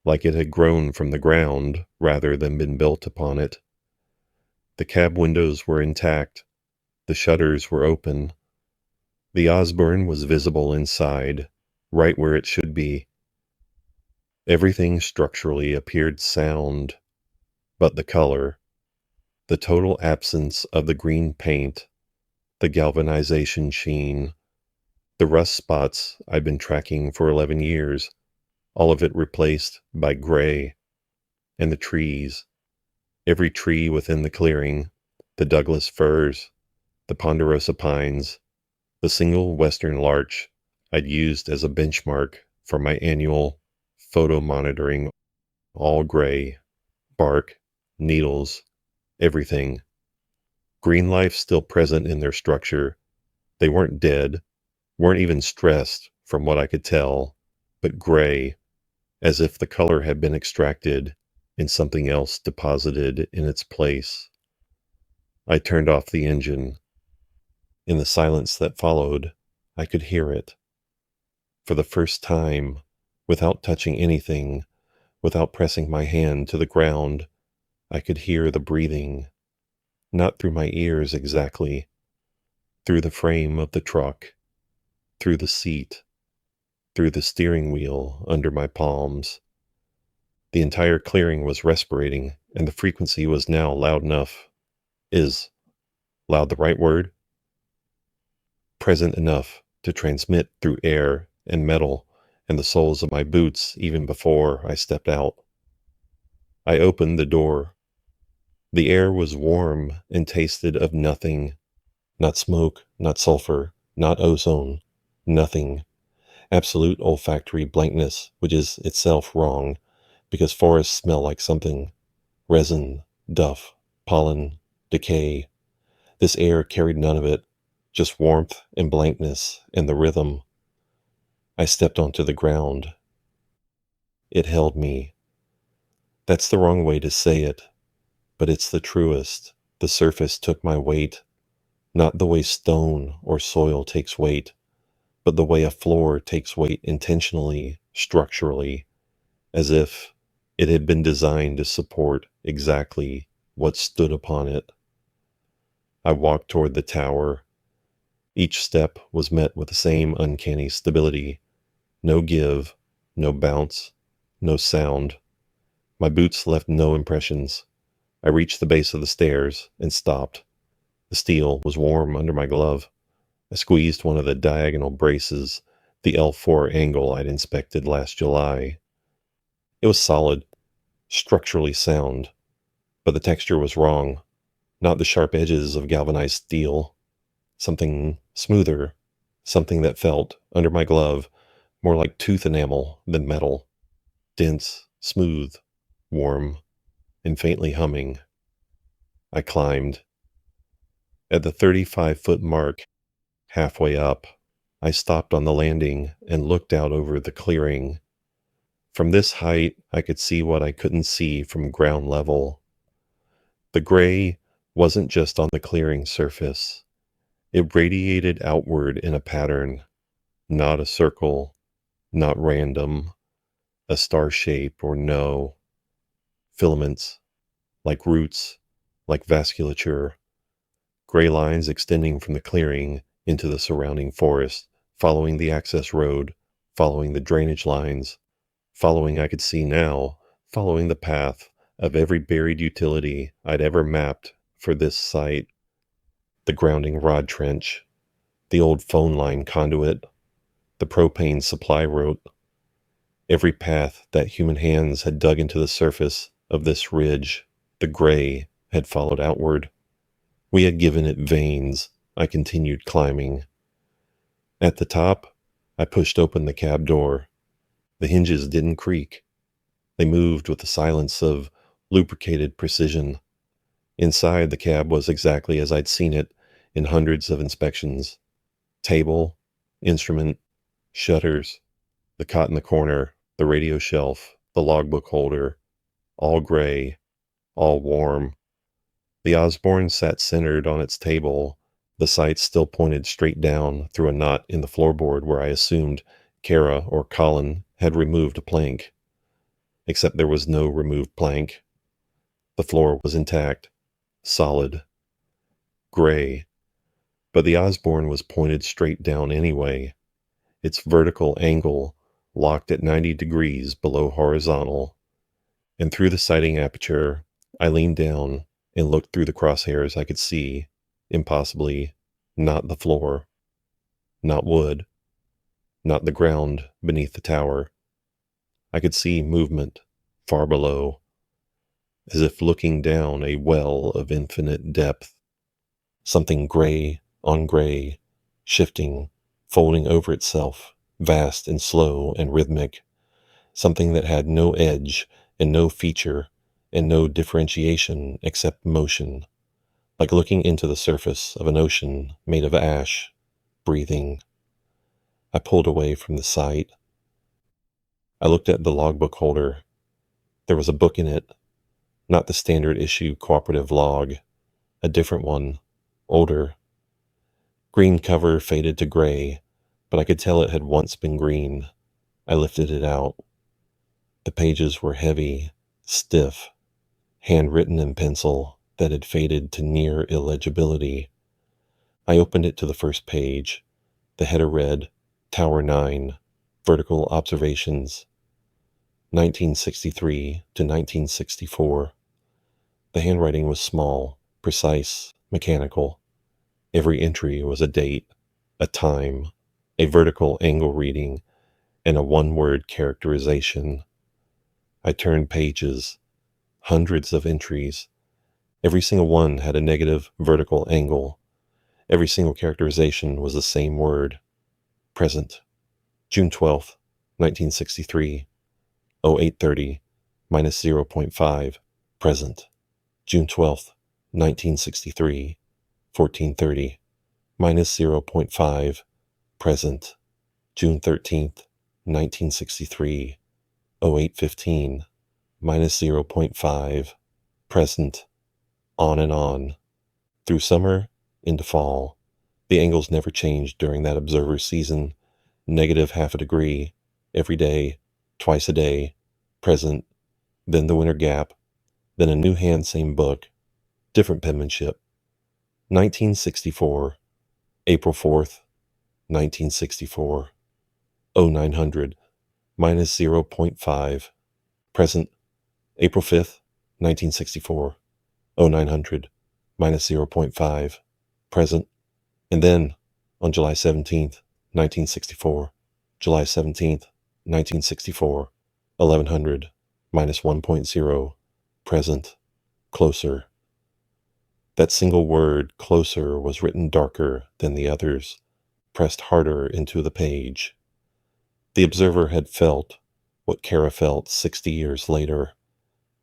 like it had grown from the ground rather than been built upon it. The cab windows were intact. The shutters were open. The Osborne was visible inside, right where it should be. Everything structurally appeared sound, but the color, the total absence of the green paint, the galvanization sheen, the rust spots I'd been tracking for 11 years, all of it replaced by gray. And the trees, every tree within the clearing, the Douglas firs, the ponderosa pines, the single western larch I'd used as a benchmark for my annual photo monitoring, all gray, bark, needles, everything. Green life still present in their structure. They weren't dead, weren't even stressed from what I could tell, but gray, as if the color had been extracted and something else deposited in its place. I turned off the engine. In the silence that followed, I could hear it. For the first time, without touching anything, without pressing my hand to the ground, I could hear the breathing, not through my ears exactly, through the frame of the truck, through the seat, through the steering wheel under my palms. The entire clearing was respirating, and the frequency was now loud enough. Is loud the right word? Present enough to transmit through air and metal and the soles of my boots even before I stepped out. I opened the door. The air was warm and tasted of nothing. Not smoke, not sulfur, not ozone, nothing. Absolute olfactory blankness, which is itself wrong, because forests smell like something. Resin, duff, pollen, decay. This air carried none of it, just warmth and blankness and the rhythm. I stepped onto the ground. It held me. That's the wrong way to say it, but it's the truest. The surface took my weight, not the way stone or soil takes weight, but the way a floor takes weight intentionally, structurally, as if it had been designed to support exactly what stood upon it. I walked toward the tower. Each step was met with the same uncanny stability. No give, no bounce, no sound. My boots left no impressions. I reached the base of the stairs and stopped. The steel was warm under my glove. I squeezed one of the diagonal braces, the L4 angle I'd inspected last July. It was solid, structurally sound, but the texture was wrong. Not the sharp edges of galvanized steel. Something smoother, something that felt, under my glove, more like tooth enamel than metal. Dense, smooth, warm, and faintly humming. I climbed. At the 35-foot mark, halfway up, I stopped on the landing and looked out over the clearing. From this height, I could see what I couldn't see from ground level. The gray wasn't just on the clearing surface. It radiated outward in a pattern, not a circle, not random, a star shape or no. Filaments, like roots, like vasculature. Gray lines extending from the clearing into the surrounding forest, following the access road, following the drainage lines, following, I could see now, following the path of every buried utility I'd ever mapped for this site. The grounding rod trench, the old phone line conduit, the propane supply route, every path that human hands had dug into the surface of this ridge, the gray had followed outward. We had given it veins. I continued climbing. At the top, I pushed open the cab door. The hinges didn't creak. They moved with the silence of lubricated precision. Inside, the cab was exactly as I'd seen it in hundreds of inspections. Table, instrument, shutters, the cot in the corner, the radio shelf, the logbook holder, all gray, all warm. The Osborne sat centered on its table, the sights still pointed straight down through a knot in the floorboard where I assumed Kara or Colin had removed a plank. Except there was no removed plank. The floor was intact, solid, gray, but the Osborne was pointed straight down anyway, its vertical angle locked at 90 degrees below horizontal, and through the sighting aperture, I leaned down and looked through the crosshairs. I could see, impossibly, not the floor, not wood, not the ground beneath the tower. I could see movement far below, as if looking down a well of infinite depth. Something gray on gray, shifting, folding over itself, vast and slow and rhythmic. Something that had no edge and no feature and no differentiation except motion, like looking into the surface of an ocean made of ash, breathing. I pulled away from the sight. I looked at the logbook holder. There was a book in it, not the standard issue cooperative log, a different one, older. Green cover faded to gray, but I could tell it had once been green. I lifted it out. The pages were heavy, stiff, handwritten in pencil that had faded to near illegibility. I opened it to the first page. The header read, Tower 9, Vertical Observations, 1963 to 1964. The handwriting was small, precise, mechanical. Every entry was a date, a time, a vertical angle reading, and a one-word characterization. I turned pages, hundreds of entries. Every single one had a negative vertical angle. Every single characterization was the same word. Present. June 12th, 1963. 0830, minus 0.5. Present. June 12th, 1963. 1430, minus 0.5. Present. June 13th, 1963. 0815, minus 0.5. Present. On and on. Through summer into fall. The angles never changed during that observer season. Negative half a degree, every day, twice a day, present, then the winter gap, then a new hand, same book, different penmanship. 1964, April 4th, 1964, 0900, minus 0.5, present, April 5th, 1964, 0900, minus 0.5, present, and then, on July 17th, 1964, July 17th, 1964, 1100, minus 1.0, present, closer. That single word, closer, was written darker than the others, pressed harder into the page. The observer had felt what Kara felt 60 years later,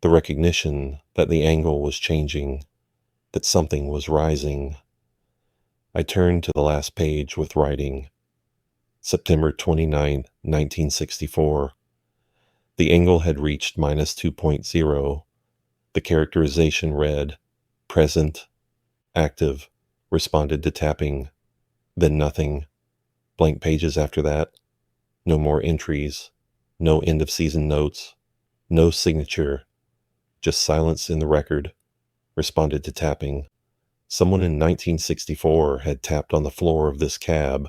the recognition that the angle was changing, that something was rising. I turned to the last page with writing. September 29, 1964. The angle had reached minus 2.0. The characterization read, present, active, responded to tapping, then nothing. Blank pages after that. No more entries, no end of season notes, no signature, just silence in the record, responded to tapping. Someone in 1964 had tapped on the floor of this cab,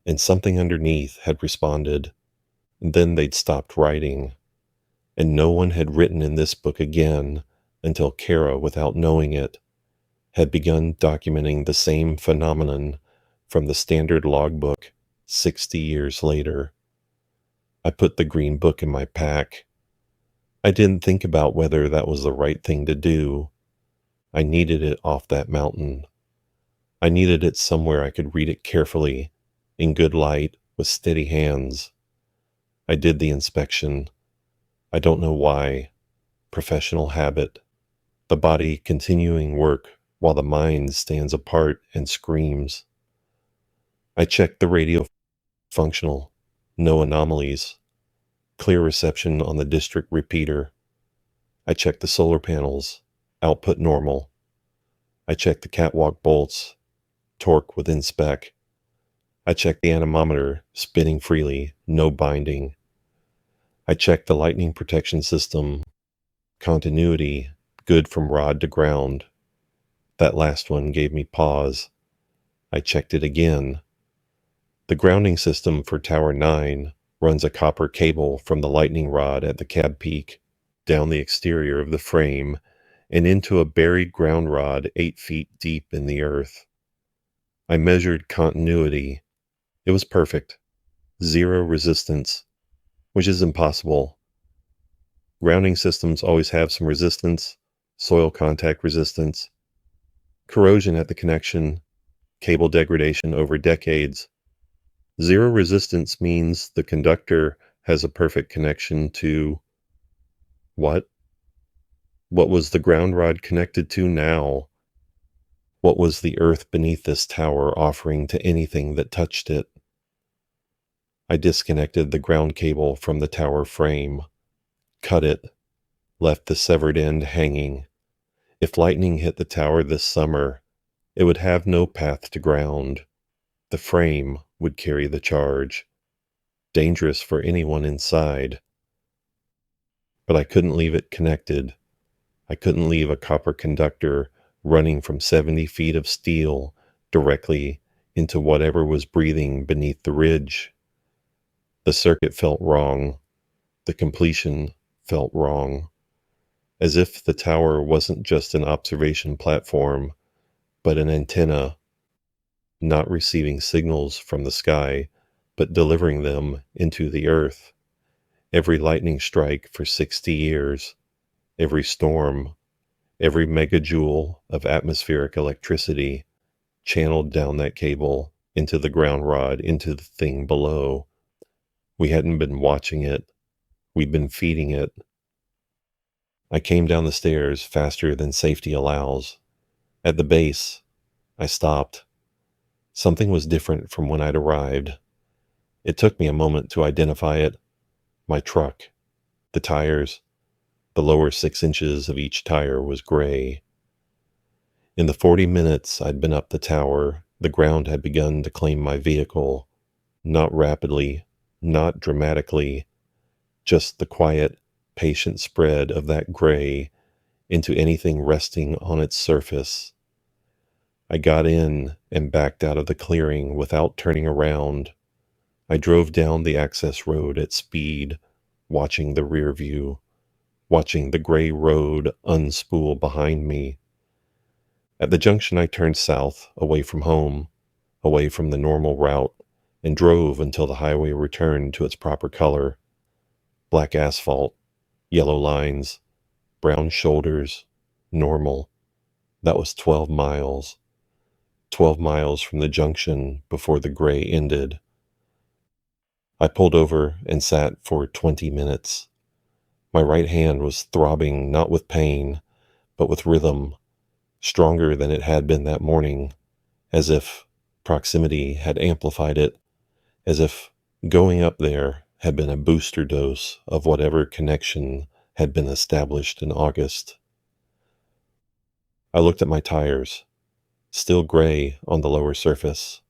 and something underneath had responded. And then they'd stopped writing. And no one had written in this book again until Kara, without knowing it, had begun documenting the same phenomenon from the standard logbook 60 years later. I put the green book in my pack. I didn't think about whether that was the right thing to do. I needed it off that mountain. I needed it somewhere I could read it carefully, in good light, with steady hands. I did the inspection. I don't know why. professional habit, the body continuing work while the mind stands apart and screams. I checked the radio functional, no anomalies, clear reception on the district repeater. I checked the solar panels, output normal. I checked the catwalk bolts, torque within spec. I checked the anemometer, spinning freely, no binding. I checked the lightning protection system, continuity, good from rod to ground. That last one gave me pause. I checked it again. The grounding system for Tower 9 runs a copper cable from the lightning rod at the cab peak, down the exterior of the frame, and into a buried ground rod 8 feet deep in the earth. I measured continuity. It was perfect. 0 resistance, which is impossible. Grounding systems always have some resistance, soil contact resistance, corrosion at the connection, cable degradation over decades. 0 resistance means the conductor has a perfect connection to what? What was the ground rod connected to now? What was the earth beneath this tower offering to anything that touched it? I disconnected the ground cable from the tower frame, cut it, left the severed end hanging. If lightning hit the tower this summer, it would have no path to ground. The frame would carry the charge. Dangerous for anyone inside. But I couldn't leave it connected. I couldn't leave a copper conductor running from 70 feet of steel directly into whatever was breathing beneath the ridge. The circuit felt wrong. The completion felt wrong. As if the tower wasn't just an observation platform, but an antenna, not receiving signals from the sky, but delivering them into the earth. Every lightning strike for 60 years, every storm, every megajoule of atmospheric electricity channeled down that cable into the ground rod, into the thing below. We hadn't been watching it. We'd been feeding it. I came down the stairs faster than safety allows. At the base, I stopped. Something was different from when I'd arrived. It took me a moment to identify it. My truck, the tires, the lower 6 inches of each tire was gray. In the 40 minutes I'd been up the tower, the ground had begun to claim my vehicle. Not rapidly, not dramatically, just the quiet, patient spread of that gray into anything resting on its surface. I got in and backed out of the clearing without turning around. I drove down the access road at speed, watching the rear view, watching the gray road unspool behind me. At the junction, I turned south, away from home, away from the normal route, and drove until the highway returned to its proper color. Black asphalt, yellow lines, brown shoulders, normal. That was 12 miles. 12 miles from the junction before the gray ended. I pulled over and sat for 20 minutes. My right hand was throbbing not with pain, but with rhythm, stronger than it had been that morning, as if proximity had amplified it, as if going up there had been a booster dose of whatever connection had been established in August. I looked at my tires, still gray on the lower surface.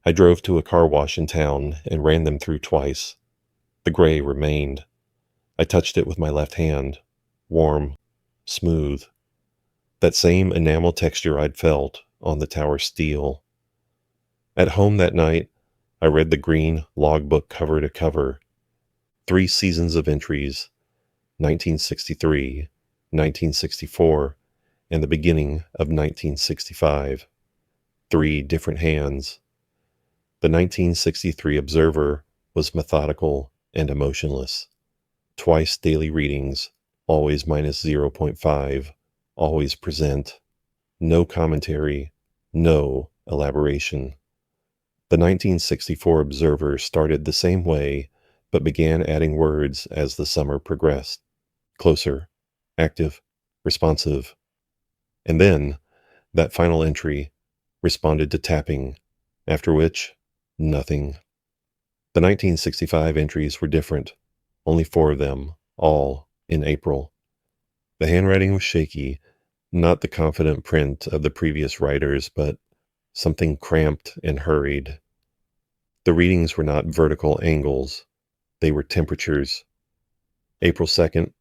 I drove to a car wash in town and ran them through twice. The gray remained. I touched it with my left hand, warm, smooth. That same enamel texture I'd felt on the tower steel. At home that night, I read the green logbook cover to cover. 3 seasons of entries, 1963, 1964, and the beginning of 1965. 3 different hands. The 1963 observer was methodical and emotionless. Twice daily readings, always minus 0.5, always present. No commentary, no elaboration. The 1964 observer started the same way, but began adding words as the summer progressed. Closer, active, responsive. And then that final entry responded to tapping, after which, nothing. The 1965 entries were different, only 4 of them, all in April. The handwriting was shaky, not the confident print of the previous writers, but something cramped and hurried. The readings were not vertical angles, they were temperatures. April 2nd,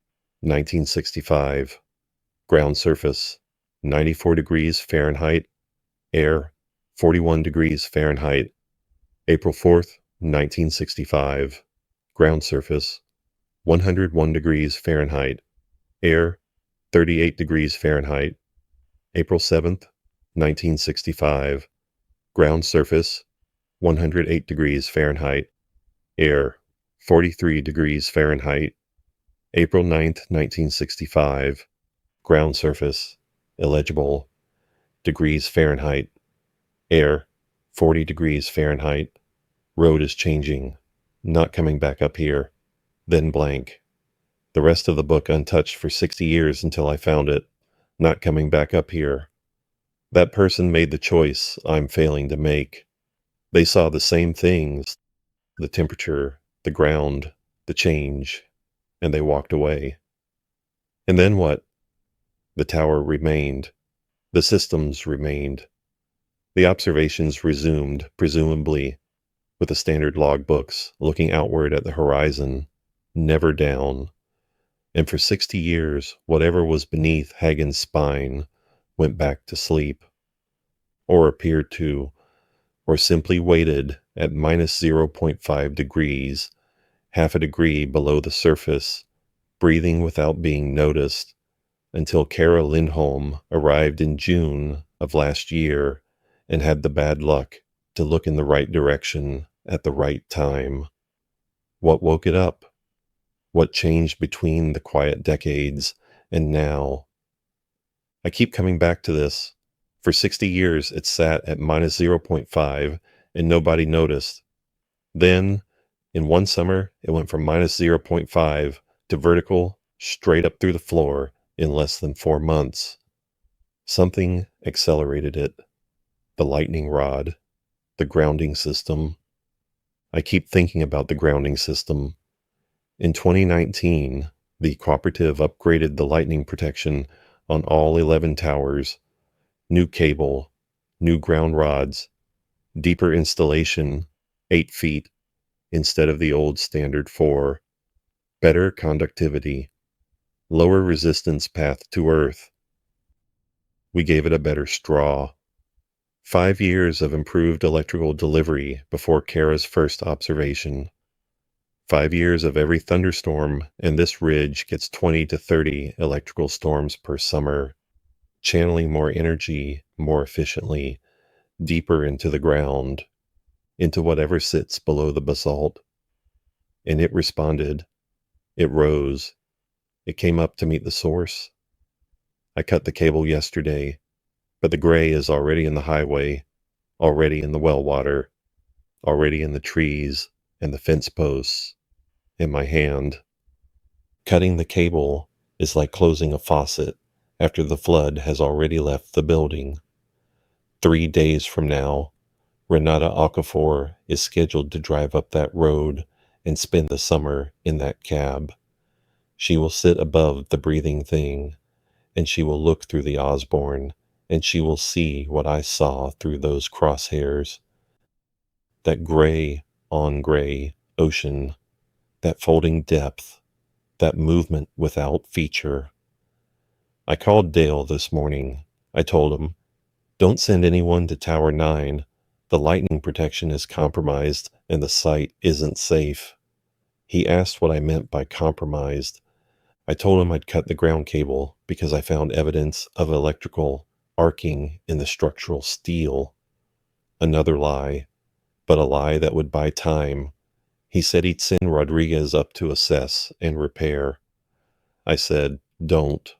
1965. Ground surface, 94 degrees Fahrenheit. Air, 41 degrees Fahrenheit. April 4th, 1965. Ground surface, 101 degrees Fahrenheit. Air, 38 degrees Fahrenheit. April 7th, 1965. Ground surface, 108 degrees Fahrenheit. Air, 43 degrees Fahrenheit. April 9th, 1965. Ground surface, illegible, degrees Fahrenheit. Air, 40 degrees Fahrenheit. Road is changing, not coming back up here. Then blank. The rest of the book untouched for 60 years until I found it, not coming back up here. That person made the choice I'm failing to make. They saw the same things, the temperature, the ground, the change, and they walked away. And then what? The tower remained. The systems remained. The observations resumed, presumably, with the standard logbooks, looking outward at the horizon, never down. And for 60 years, whatever was beneath Hagen's spine went back to sleep, or appeared to, or simply waited at minus 0.5 degrees, half a degree below the surface, breathing without being noticed, until Kara Lindholm arrived in June of last year and had the bad luck to look in the right direction at the right time. What woke it up? What changed between the quiet decades and now? I keep coming back to this. For 60 years, it sat at minus 0.5 and nobody noticed. Then, in one summer, it went from minus 0.5 to vertical, straight up through the floor in less than 4 months. Something accelerated it. The lightning rod, the grounding system. I keep thinking about the grounding system. In 2019, the cooperative upgraded the lightning protection on all 11 towers. New cable, new ground rods, deeper installation, 8 feet, instead of the old standard 4. Better conductivity, lower resistance path to Earth. We gave it a better straw. 5 years of improved electrical delivery before Kara's first observation. 5 years of every thunderstorm, and this ridge gets 20 to 30 electrical storms per summer, channeling more energy more efficiently, deeper into the ground, into whatever sits below the basalt. And it responded. It rose. It came up to meet the source. I cut the cable yesterday, but the gray is already in the highway, already in the well water, already in the trees and the fence posts, in my hand. Cutting the cable is like closing a faucet after the flood has already left the building. 3 days from now, Renata Okafor is scheduled to drive up that road and spend the summer in that cab. She will sit above the breathing thing, and she will look through the Osborne, and she will see what I saw through those crosshairs. That gray on gray ocean, that folding depth, that movement without feature. I called Dale this morning. I told him, "Don't send anyone to Tower 9. The lightning protection is compromised and the site isn't safe." He asked what I meant by compromised. I told him I'd cut the ground cable because I found evidence of electrical arcing in the structural steel. Another lie, but a lie that would buy time. He said he'd send Rodriguez up to assess and repair. I said, "Don't."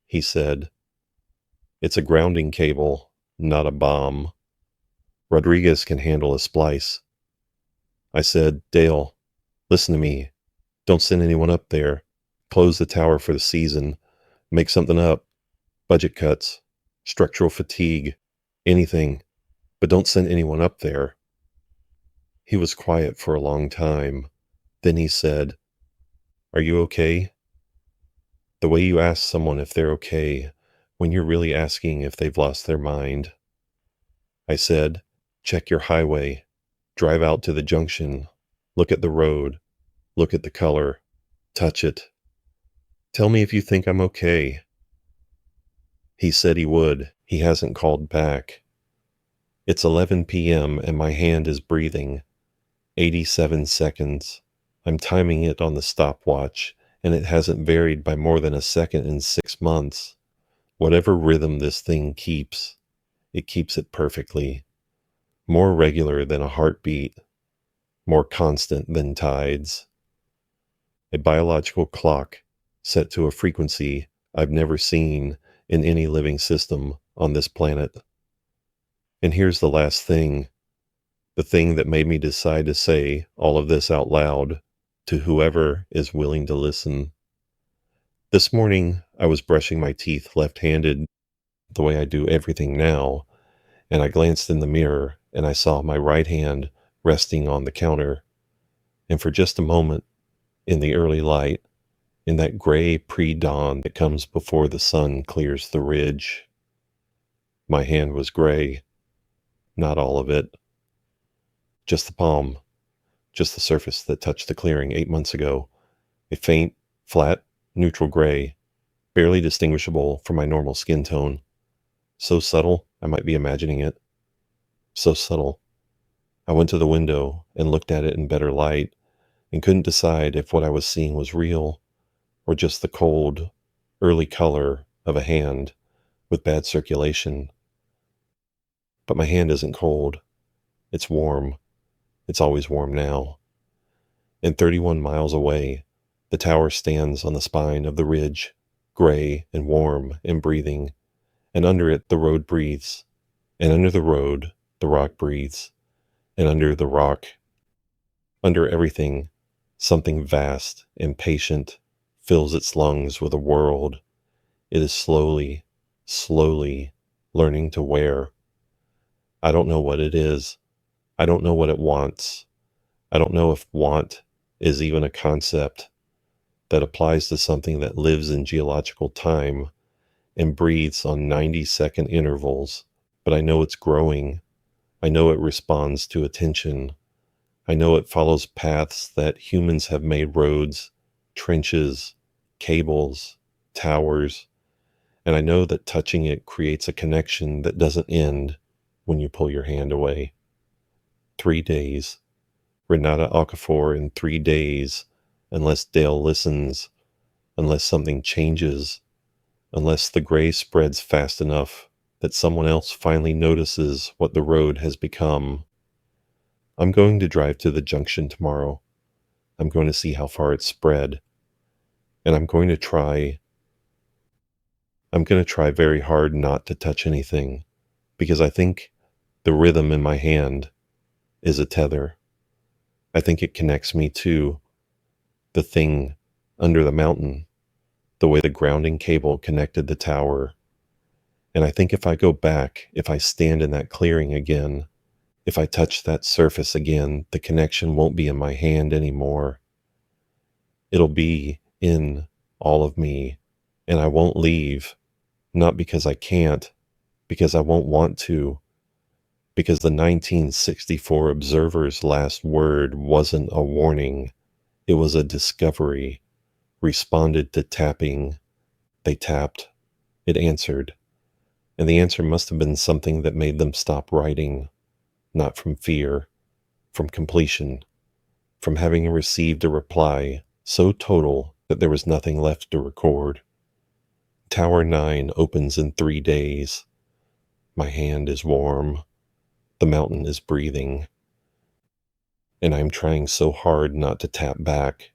He said, "It's a grounding cable, not a bomb. Rodriguez can handle a splice." I said, "Dale, listen to me. Don't send anyone up there. Close the tower for the season. Make something up. Budget cuts. Structural fatigue. Anything. But don't send anyone up there. He was quiet for a long time. Then he said, "Are you okay?" The way you ask someone if they're okay when you're really asking if they've lost their mind. I said, "Check your highway. Drive out to the junction. Look at the road. Look at the color. Touch it. Tell me if you think I'm okay." He said he would. He hasn't called back. It's 11 p.m. and my hand is breathing. 87 seconds. I'm timing it on the stopwatch, and it hasn't varied by more than a second in 6 months. Whatever rhythm this thing keeps, it keeps it perfectly. More regular than a heartbeat. More constant than tides. A biological clock set to a frequency I've never seen in any living system on this planet. And here's the last thing, the thing that made me decide to say all of this out loud to whoever is willing to listen. This morning, I was brushing my teeth left-handed, the way I do everything now, and I glanced in the mirror and I saw my right hand resting on the counter. And for just a moment, in the early light, in that gray pre-dawn that comes before the sun clears the ridge, my hand was gray. Not all of it. Just the palm. Just the surface that touched the clearing 8 months ago. A faint, flat, neutral gray, barely distinguishable from my normal skin tone. So subtle, I might be imagining it. So subtle. I went to the window and looked at it in better light and couldn't decide if what I was seeing was real or just the cold, early color of a hand with bad circulation. But my hand isn't cold. It's warm. It's always warm now. And 31 miles away, the tower stands on the spine of the ridge, gray and warm and breathing, and under it the road breathes, and under the road the rock breathes, and under the rock, under everything, something vast and patient fills its lungs with a world it is slowly, slowly learning to wear. I don't know what it is. I don't know what it wants. I don't know if want is even a concept that applies to something that lives in geological time and breathes on 90-second intervals, but I know it's growing. I know it responds to attention. I know it follows paths that humans have made roads, trenches, cables, towers, and I know that touching it creates a connection that doesn't end when you pull your hand away. 3 days. Renata Okafor in 3 days, unless Dale listens, unless something changes, unless the gray spreads fast enough that someone else finally notices what the road has become. I'm going to drive to the junction tomorrow. I'm going to see how far it's spread. And I'm going to try very hard not to touch anything, because I think the rhythm in my hand is a tether. I think it connects me to the thing under the mountain, the way the grounding cable connected the tower. And I think if I go back, if I stand in that clearing again, if I touch that surface again, the connection won't be in my hand anymore. It'll be in all of me, and I won't leave, not because I can't, because I won't want to, because the 1964 observer's last word wasn't a warning, it was a discovery, responded to tapping. They tapped, it answered, and the answer must have been something that made them stop writing, not from fear, from completion, from having received a reply so total that there was nothing left to record. Tower 9 opens in 3 days. My hand is warm. The mountain is breathing. And I'm trying so hard not to tap back.